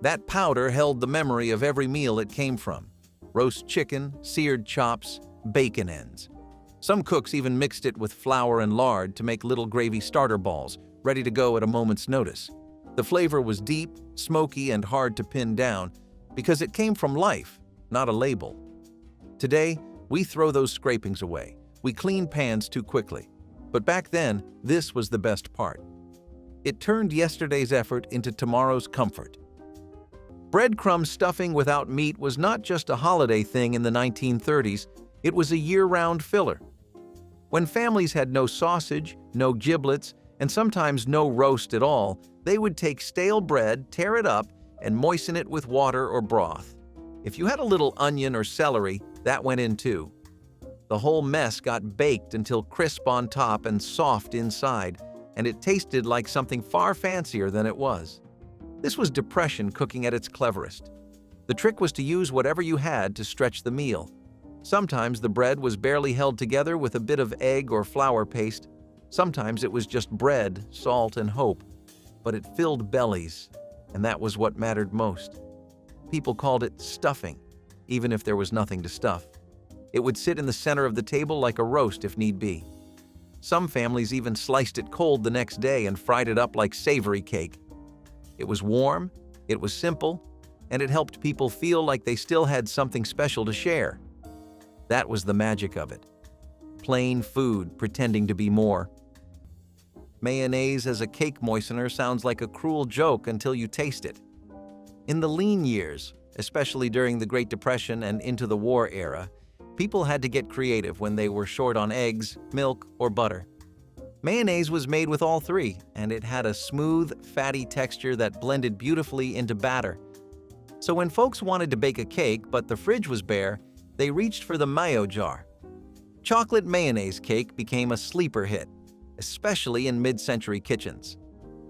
That powder held the memory of every meal it came from: roast chicken, seared chops, bacon ends. Some cooks even mixed it with flour and lard to make little gravy starter balls, ready to go at a moment's notice. The flavor was deep, smoky, and hard to pin down because it came from life, not a label. Today, we throw those scrapings away. We clean pans too quickly. But back then, this was the best part. It turned yesterday's effort into tomorrow's comfort. Breadcrumb stuffing without meat was not just a holiday thing in the 1930s, it was a year-round filler. When families had no sausage, no giblets, and sometimes no roast at all, they would take stale bread, tear it up, and moisten it with water or broth. If you had a little onion or celery, that went in too. The whole mess got baked until crisp on top and soft inside, and it tasted like something far fancier than it was. This was depression cooking at its cleverest. The trick was to use whatever you had to stretch the meal. Sometimes the bread was barely held together with a bit of egg or flour paste. Sometimes it was just bread, salt, and hope. But it filled bellies, and that was what mattered most. People called it stuffing, even if there was nothing to stuff. It would sit in the center of the table like a roast if need be. Some families even sliced it cold the next day and fried it up like savory cake. It was warm, it was simple, and it helped people feel like they still had something special to share. That was the magic of it. Plain food pretending to be more. Mayonnaise as a cake moistener sounds like a cruel joke until you taste it. In the lean years, especially during the Great Depression and into the war era, people had to get creative when they were short on eggs, milk, or butter. Mayonnaise was made with all three, and it had a smooth, fatty texture that blended beautifully into batter. So when folks wanted to bake a cake but the fridge was bare, they reached for the mayo jar. Chocolate mayonnaise cake became a sleeper hit, especially in mid-century kitchens.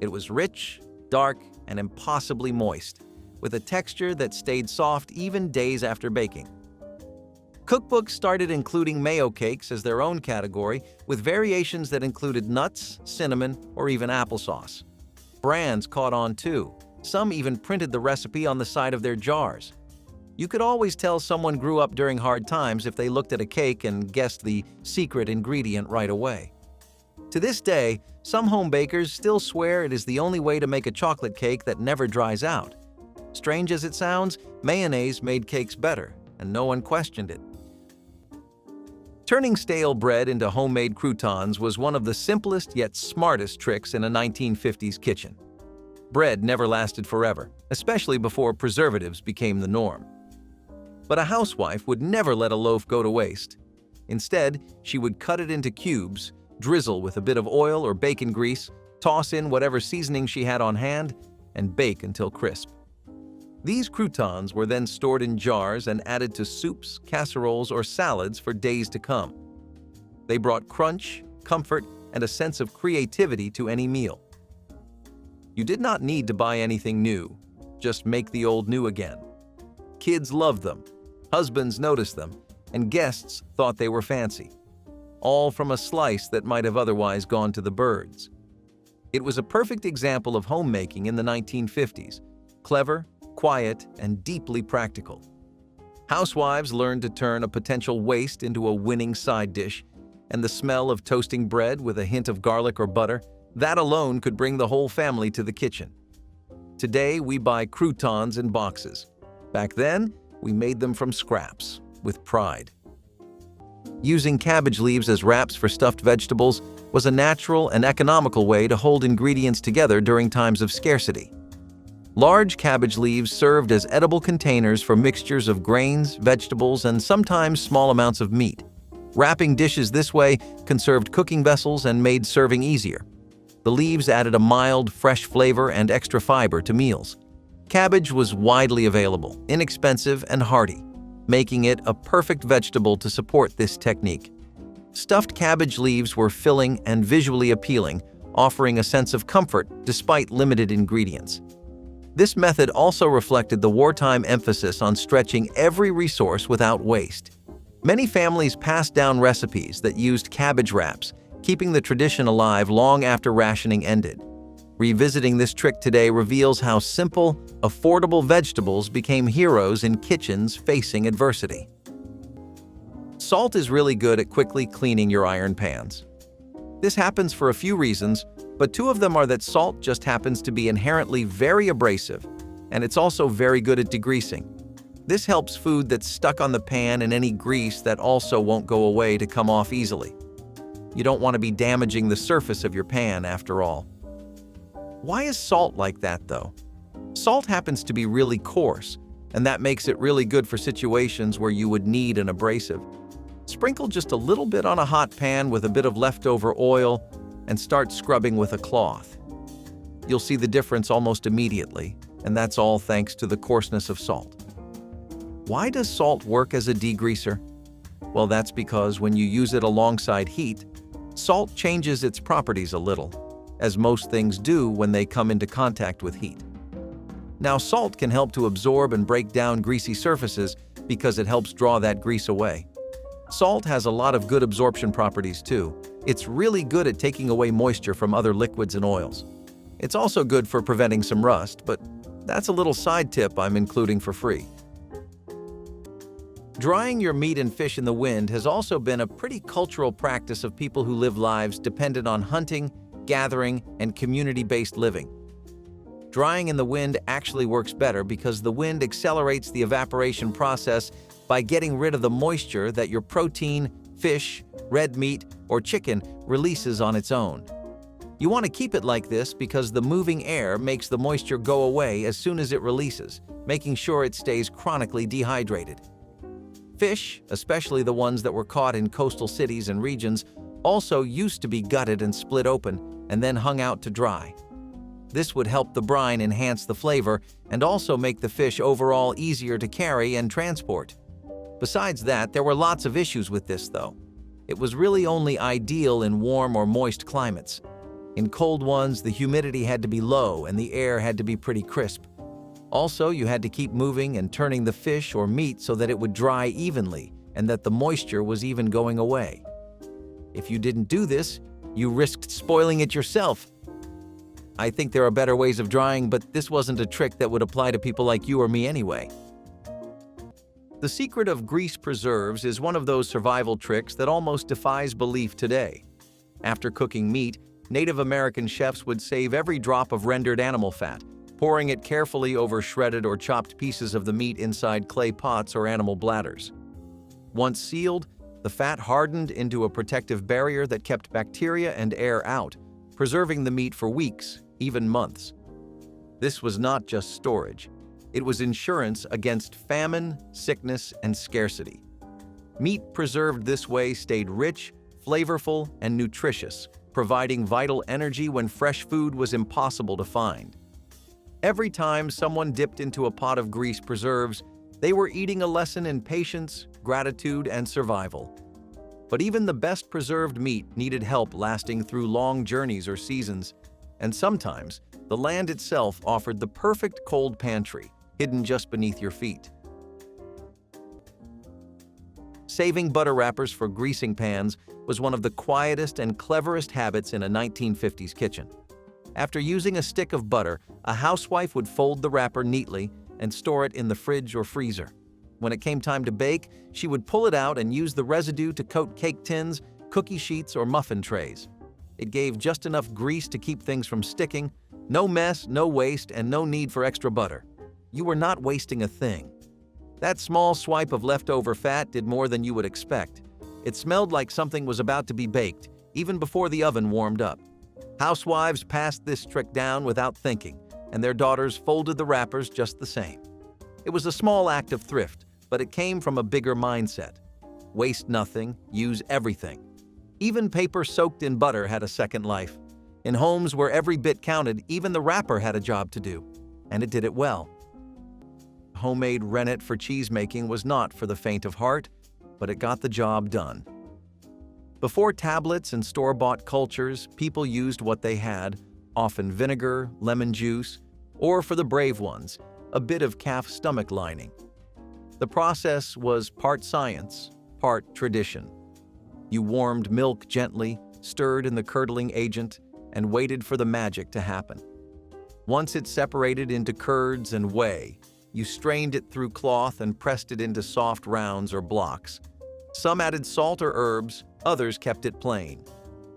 It was rich, dark, and impossibly moist. with a texture that stayed soft even days after baking. Cookbooks started including mayo cakes as their own category, with variations that included nuts, cinnamon, or even applesauce. Brands caught on too. Some even printed the recipe on the side of their jars. You could always tell someone grew up during hard times if they looked at a cake and guessed the secret ingredient right away. To this day, some home bakers still swear it is the only way to make a chocolate cake that never dries out. Strange as it sounds, mayonnaise made cakes better, and no one questioned it. Turning stale bread into homemade croutons was one of the simplest yet smartest tricks in a 1950s kitchen. Bread never lasted forever, especially before preservatives became the norm. But a housewife would never let a loaf go to waste. Instead, she would cut it into cubes, drizzle with a bit of oil or bacon grease, toss in whatever seasoning she had on hand, and bake until crisp. These croutons were then stored in jars and added to soups, casseroles, or salads for days to come. They brought crunch, comfort, and a sense of creativity to any meal. You did not need to buy anything new, just make the old new again. Kids loved them, husbands noticed them, and guests thought they were fancy. All from a slice that might have otherwise gone to the birds. It was a perfect example of homemaking in the 1950s, clever, quiet, and deeply practical. Housewives learned to turn a potential waste into a winning side dish, and the smell of toasting bread with a hint of garlic or butter, that alone could bring the whole family to the kitchen. Today, we buy croutons in boxes. Back then, we made them from scraps, with pride. Using cabbage leaves as wraps for stuffed vegetables was a natural and economical way to hold ingredients together during times of scarcity. Large cabbage leaves served as edible containers for mixtures of grains, vegetables, and sometimes small amounts of meat. Wrapping dishes this way conserved cooking vessels and made serving easier. The leaves added a mild, fresh flavor and extra fiber to meals. Cabbage was widely available, inexpensive, and hearty, making it a perfect vegetable to support this technique. Stuffed cabbage leaves were filling and visually appealing, offering a sense of comfort despite limited ingredients. This method also reflected the wartime emphasis on stretching every resource without waste. Many families passed down recipes that used cabbage wraps, keeping the tradition alive long after rationing ended. Revisiting this trick today reveals how simple, affordable vegetables became heroes in kitchens facing adversity. Salt is really good at quickly cleaning your iron pans. This happens for a few reasons, but two of them are that salt just happens to be inherently very abrasive, and it's also very good at degreasing. This helps food that's stuck on the pan and any grease that also won't go away to come off easily. You don't want to be damaging the surface of your pan after all. Why is salt like that, though? Salt happens to be really coarse, and that makes it really good for situations where you would need an abrasive. Sprinkle just a little bit on a hot pan with a bit of leftover oil and start scrubbing with a cloth. You'll see the difference almost immediately, and that's all thanks to the coarseness of salt. Why does salt work as a degreaser? Well, that's because when you use it alongside heat, salt changes its properties a little, as most things do when they come into contact with heat. Now, salt can help to absorb and break down greasy surfaces because it helps draw that grease away. Salt has a lot of good absorption properties too. It's really good at taking away moisture from other liquids and oils. It's also good for preventing some rust, but that's a little side tip I'm including for free. Drying your meat and fish in the wind has also been a pretty cultural practice of people who live lives dependent on hunting, gathering, and community-based living. Drying in the wind actually works better because the wind accelerates the evaporation process by getting rid of the moisture that your protein, fish, red meat, or chicken releases on its own. You want to keep it like this because the moving air makes the moisture go away as soon as it releases, making sure it stays chronically dehydrated. Fish, especially the ones that were caught in coastal cities and regions, also used to be gutted and split open and then hung out to dry. This would help the brine enhance the flavor and also make the fish overall easier to carry and transport. Besides that, there were lots of issues with this, though. It was really only ideal in warm or moist climates. In cold ones, the humidity had to be low and the air had to be pretty crisp. Also, you had to keep moving and turning the fish or meat so that it would dry evenly and that the moisture was even going away. If you didn't do this, you risked spoiling it yourself. I think there are better ways of drying, but this wasn't a trick that would apply to people like you or me anyway. The secret of grease preserves is one of those survival tricks that almost defies belief today. After cooking meat, Native American chefs would save every drop of rendered animal fat, pouring it carefully over shredded or chopped pieces of the meat inside clay pots or animal bladders. Once sealed, the fat hardened into a protective barrier that kept bacteria and air out, preserving the meat for weeks, even months. This was not just storage. It was insurance against famine, sickness, and scarcity. Meat preserved this way stayed rich, flavorful, and nutritious, providing vital energy when fresh food was impossible to find. Every time someone dipped into a pot of grease preserves, they were eating a lesson in patience, gratitude, and survival. But even the best preserved meat needed help lasting through long journeys or seasons, and sometimes the land itself offered the perfect cold pantry, hidden just beneath your feet. Saving butter wrappers for greasing pans was one of the quietest and cleverest habits in a 1950s kitchen. After using a stick of butter, a housewife would fold the wrapper neatly and store it in the fridge or freezer. When it came time to bake, she would pull it out and use the residue to coat cake tins, cookie sheets, or muffin trays. It gave just enough grease to keep things from sticking, no mess, no waste, and no need for extra butter. You were not wasting a thing. That small swipe of leftover fat did more than you would expect. It smelled like something was about to be baked, even before the oven warmed up. Housewives passed this trick down without thinking, and their daughters folded the wrappers just the same. It was a small act of thrift, but it came from a bigger mindset. Waste nothing, use everything. Even paper soaked in butter had a second life. In homes where every bit counted, even the wrapper had a job to do, and it did it well. Homemade rennet for cheesemaking was not for the faint of heart, but it got the job done. Before tablets and store-bought cultures, people used what they had, often vinegar, lemon juice, or for the brave ones, a bit of calf stomach lining. The process was part science, part tradition. You warmed milk gently, stirred in the curdling agent, and waited for the magic to happen. Once it separated into curds and whey, you strained it through cloth and pressed it into soft rounds or blocks. Some added salt or herbs, others kept it plain.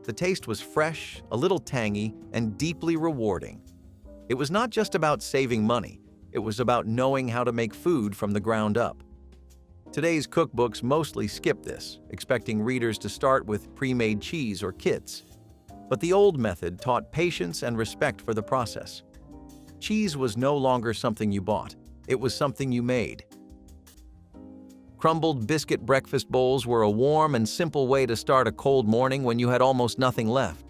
The taste was fresh, a little tangy, and deeply rewarding. It was not just about saving money, it was about knowing how to make food from the ground up. Today's cookbooks mostly skip this, expecting readers to start with pre-made cheese or kits. But the old method taught patience and respect for the process. Cheese was no longer something you bought, it was something you made. Crumbled biscuit breakfast bowls were a warm and simple way to start a cold morning when you had almost nothing left.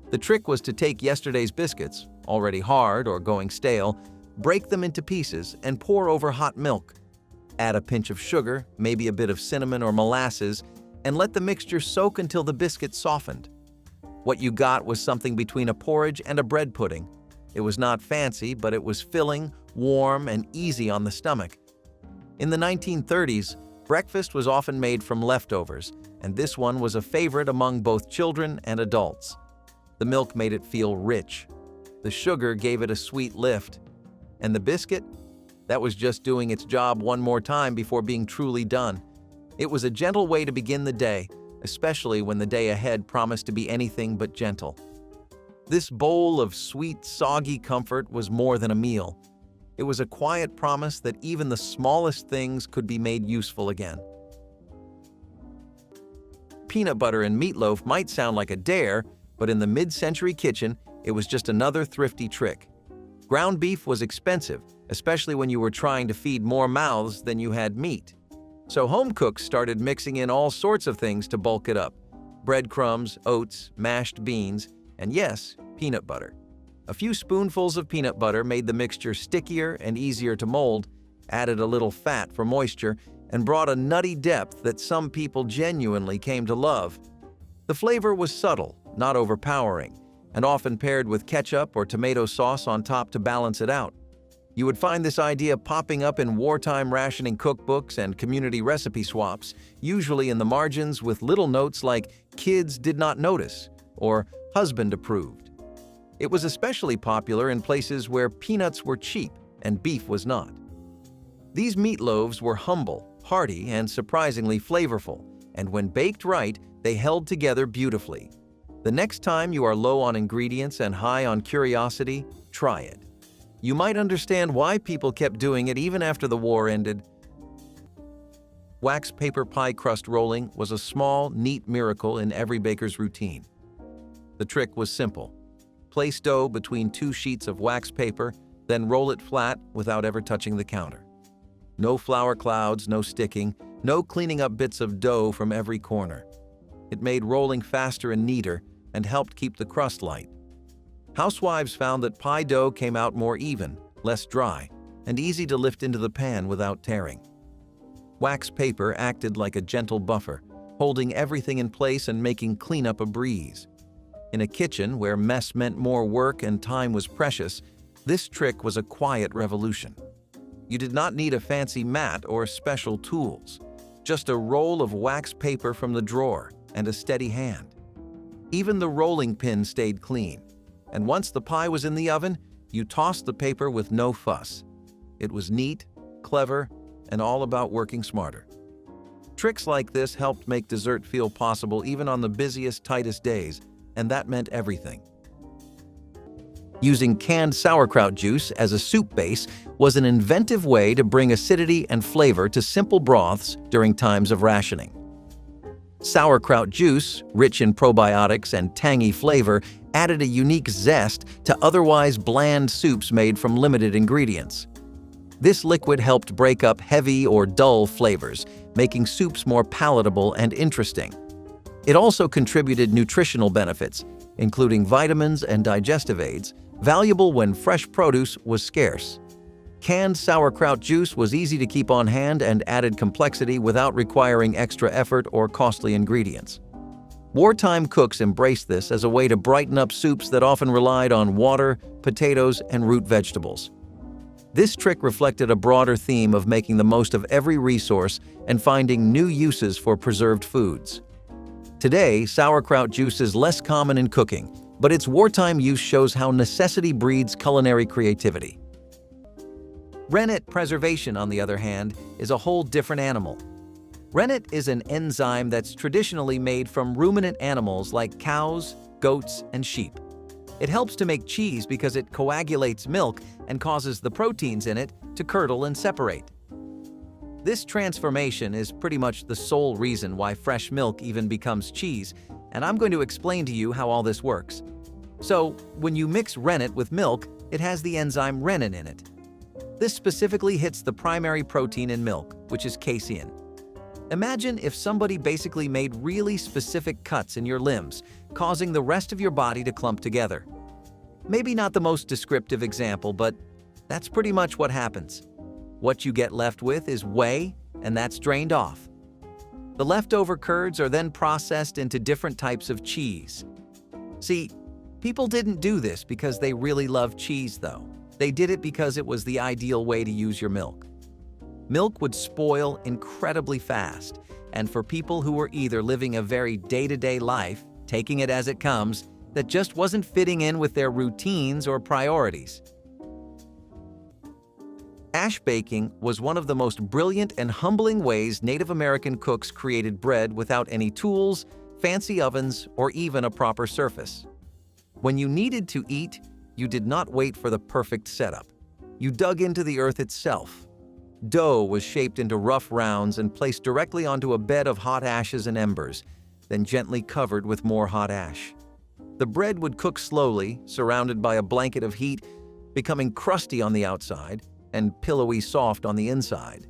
The trick was to take yesterday's biscuits, already hard or going stale, break them into pieces and pour over hot milk. Add a pinch of sugar, maybe a bit of cinnamon or molasses, and let the mixture soak until the biscuits softened. What you got was something between a porridge and a bread pudding. It was not fancy, but it was filling, warm, and easy on the stomach. In the 1930s, breakfast was often made from leftovers, and this one was a favorite among both children and adults. The milk made it feel rich. The sugar gave it a sweet lift. And the biscuit? That was just doing its job one more time before being truly done. It was a gentle way to begin the day, especially when the day ahead promised to be anything but gentle. This bowl of sweet, soggy comfort was more than a meal. It was a quiet promise that even the smallest things could be made useful again. Peanut butter and meatloaf might sound like a dare, but in the mid-century kitchen, it was just another thrifty trick. Ground beef was expensive, especially when you were trying to feed more mouths than you had meat. So home cooks started mixing in all sorts of things to bulk it up: breadcrumbs, oats, mashed beans, and yes, peanut butter. A few spoonfuls of peanut butter made the mixture stickier and easier to mold, added a little fat for moisture, and brought a nutty depth that some people genuinely came to love. The flavor was subtle, not overpowering, and often paired with ketchup or tomato sauce on top to balance it out. You would find this idea popping up in wartime rationing cookbooks and community recipe swaps, usually in the margins with little notes like "kids did not notice" or "husband approved." It was especially popular in places where peanuts were cheap and beef was not. These meatloaves were humble, hearty, and surprisingly flavorful, and when baked right, they held together beautifully. The next time you are low on ingredients and high on curiosity, try it. You might understand why people kept doing it even after the war ended. Wax paper pie crust rolling was a small, neat miracle in every baker's routine. The trick was simple. Place dough between 2 sheets of wax paper, then roll it flat without ever touching the counter. No flour clouds, no sticking, no cleaning up bits of dough from every corner. It made rolling faster and neater and helped keep the crust light. Housewives found that pie dough came out more even, less dry, and easy to lift into the pan without tearing. Wax paper acted like a gentle buffer, holding everything in place and making cleanup a breeze. In a kitchen where mess meant more work and time was precious, this trick was a quiet revolution. You did not need a fancy mat or special tools, just a roll of wax paper from the drawer and a steady hand. Even the rolling pin stayed clean, and once the pie was in the oven, you tossed the paper with no fuss. It was neat, clever, and all about working smarter. Tricks like this helped make dessert feel possible even on the busiest, tightest days, and that meant everything. Using canned sauerkraut juice as a soup base was an inventive way to bring acidity and flavor to simple broths during times of rationing. Sauerkraut juice, rich in probiotics and tangy flavor, added a unique zest to otherwise bland soups made from limited ingredients. This liquid helped break up heavy or dull flavors, making soups more palatable and interesting. It also contributed nutritional benefits, including vitamins and digestive aids, valuable when fresh produce was scarce. Canned sauerkraut juice was easy to keep on hand and added complexity without requiring extra effort or costly ingredients. Wartime cooks embraced this as a way to brighten up soups that often relied on water, potatoes, and root vegetables. This trick reflected a broader theme of making the most of every resource and finding new uses for preserved foods. Today, sauerkraut juice is less common in cooking, but its wartime use shows how necessity breeds culinary creativity. Rennet preservation, on the other hand, is a whole different animal. Rennet is an enzyme that's traditionally made from ruminant animals like cows, goats, and sheep. It helps to make cheese because it coagulates milk and causes the proteins in it to curdle and separate. This transformation is pretty much the sole reason why fresh milk even becomes cheese, and I'm going to explain to you how all this works. So, when you mix rennet with milk, it has the enzyme rennin in it. This specifically hits the primary protein in milk, which is casein. Imagine if somebody basically made really specific cuts in your limbs, causing the rest of your body to clump together. Maybe not the most descriptive example, but that's pretty much what happens. What you get left with is whey, and that's drained off. The leftover curds are then processed into different types of cheese. See, people didn't do this because they really love cheese, though. They did it because it was the ideal way to use your milk. Milk would spoil incredibly fast, and for people who were either living a very day-to-day life, taking it as it comes, that just wasn't fitting in with their routines or priorities. Ash baking was one of the most brilliant and humbling ways Native American cooks created bread without any tools, fancy ovens, or even a proper surface. When you needed to eat, you did not wait for the perfect setup. You dug into the earth itself. Dough was shaped into rough rounds and placed directly onto a bed of hot ashes and embers, then gently covered with more hot ash. The bread would cook slowly, surrounded by a blanket of heat, becoming crusty on the outside and pillowy soft on the inside.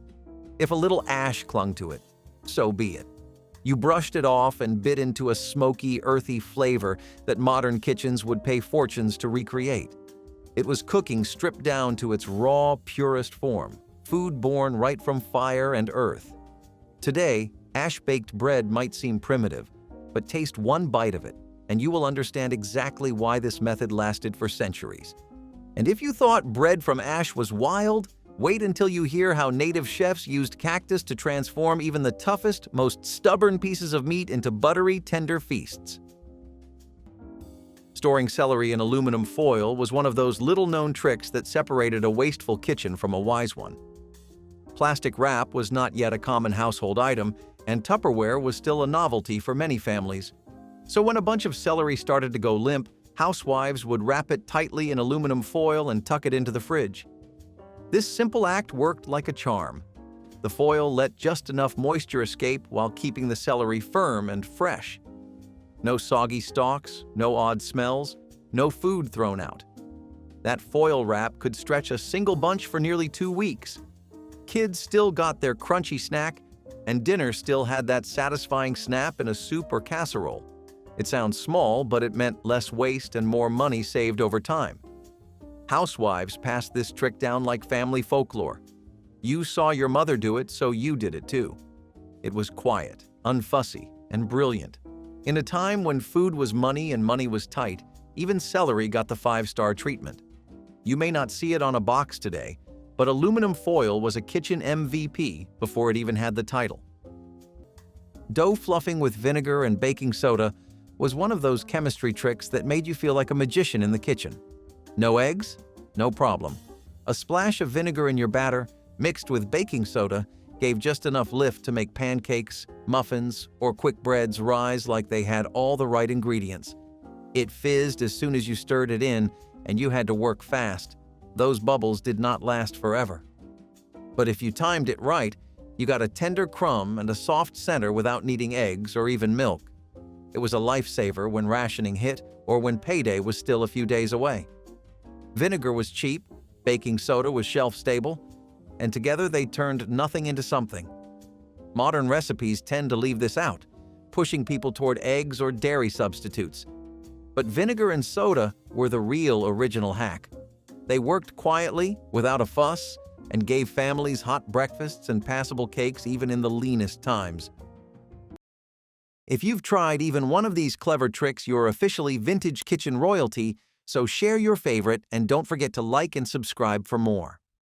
If a little ash clung to it, so be it. You brushed it off and bit into a smoky, earthy flavor that modern kitchens would pay fortunes to recreate. It was cooking stripped down to its raw, purest form, food born right from fire and earth. Today, ash-baked bread might seem primitive, but taste one bite of it, and you will understand exactly why this method lasted for centuries. And if you thought bread from ash was wild, wait until you hear how native chefs used cactus to transform even the toughest, most stubborn pieces of meat into buttery, tender feasts. Storing celery in aluminum foil was one of those little-known tricks that separated a wasteful kitchen from a wise one. Plastic wrap was not yet a common household item, and Tupperware was still a novelty for many families. So when a bunch of celery started to go limp, housewives would wrap it tightly in aluminum foil and tuck it into the fridge. This simple act worked like a charm. The foil let just enough moisture escape while keeping the celery firm and fresh. No soggy stalks, no odd smells, no food thrown out. That foil wrap could stretch a single bunch for nearly 2 weeks. Kids still got their crunchy snack, and dinner still had that satisfying snap in a soup or casserole. It sounds small, but it meant less waste and more money saved over time. Housewives passed this trick down like family folklore. You saw your mother do it, so you did it too. It was quiet, unfussy, and brilliant. In a time when food was money and money was tight, even celery got the 5-star treatment. You may not see it on a box today, but aluminum foil was a kitchen MVP before it even had the title. Dough fluffing with vinegar and baking soda was one of those chemistry tricks that made you feel like a magician in the kitchen. No eggs? No problem. A splash of vinegar in your batter, mixed with baking soda, gave just enough lift to make pancakes, muffins, or quick breads rise like they had all the right ingredients. It fizzed as soon as you stirred it in, and you had to work fast. Those bubbles did not last forever. But if you timed it right, you got a tender crumb and a soft center without needing eggs or even milk. It was a lifesaver when rationing hit or when payday was still a few days away. Vinegar was cheap, baking soda was shelf-stable, and together they turned nothing into something. Modern recipes tend to leave this out, pushing people toward eggs or dairy substitutes. But vinegar and soda were the real original hack. They worked quietly, without a fuss, and gave families hot breakfasts and passable cakes even in the leanest times. If you've tried even one of these clever tricks, you're officially vintage kitchen royalty, so share your favorite and don't forget to like and subscribe for more.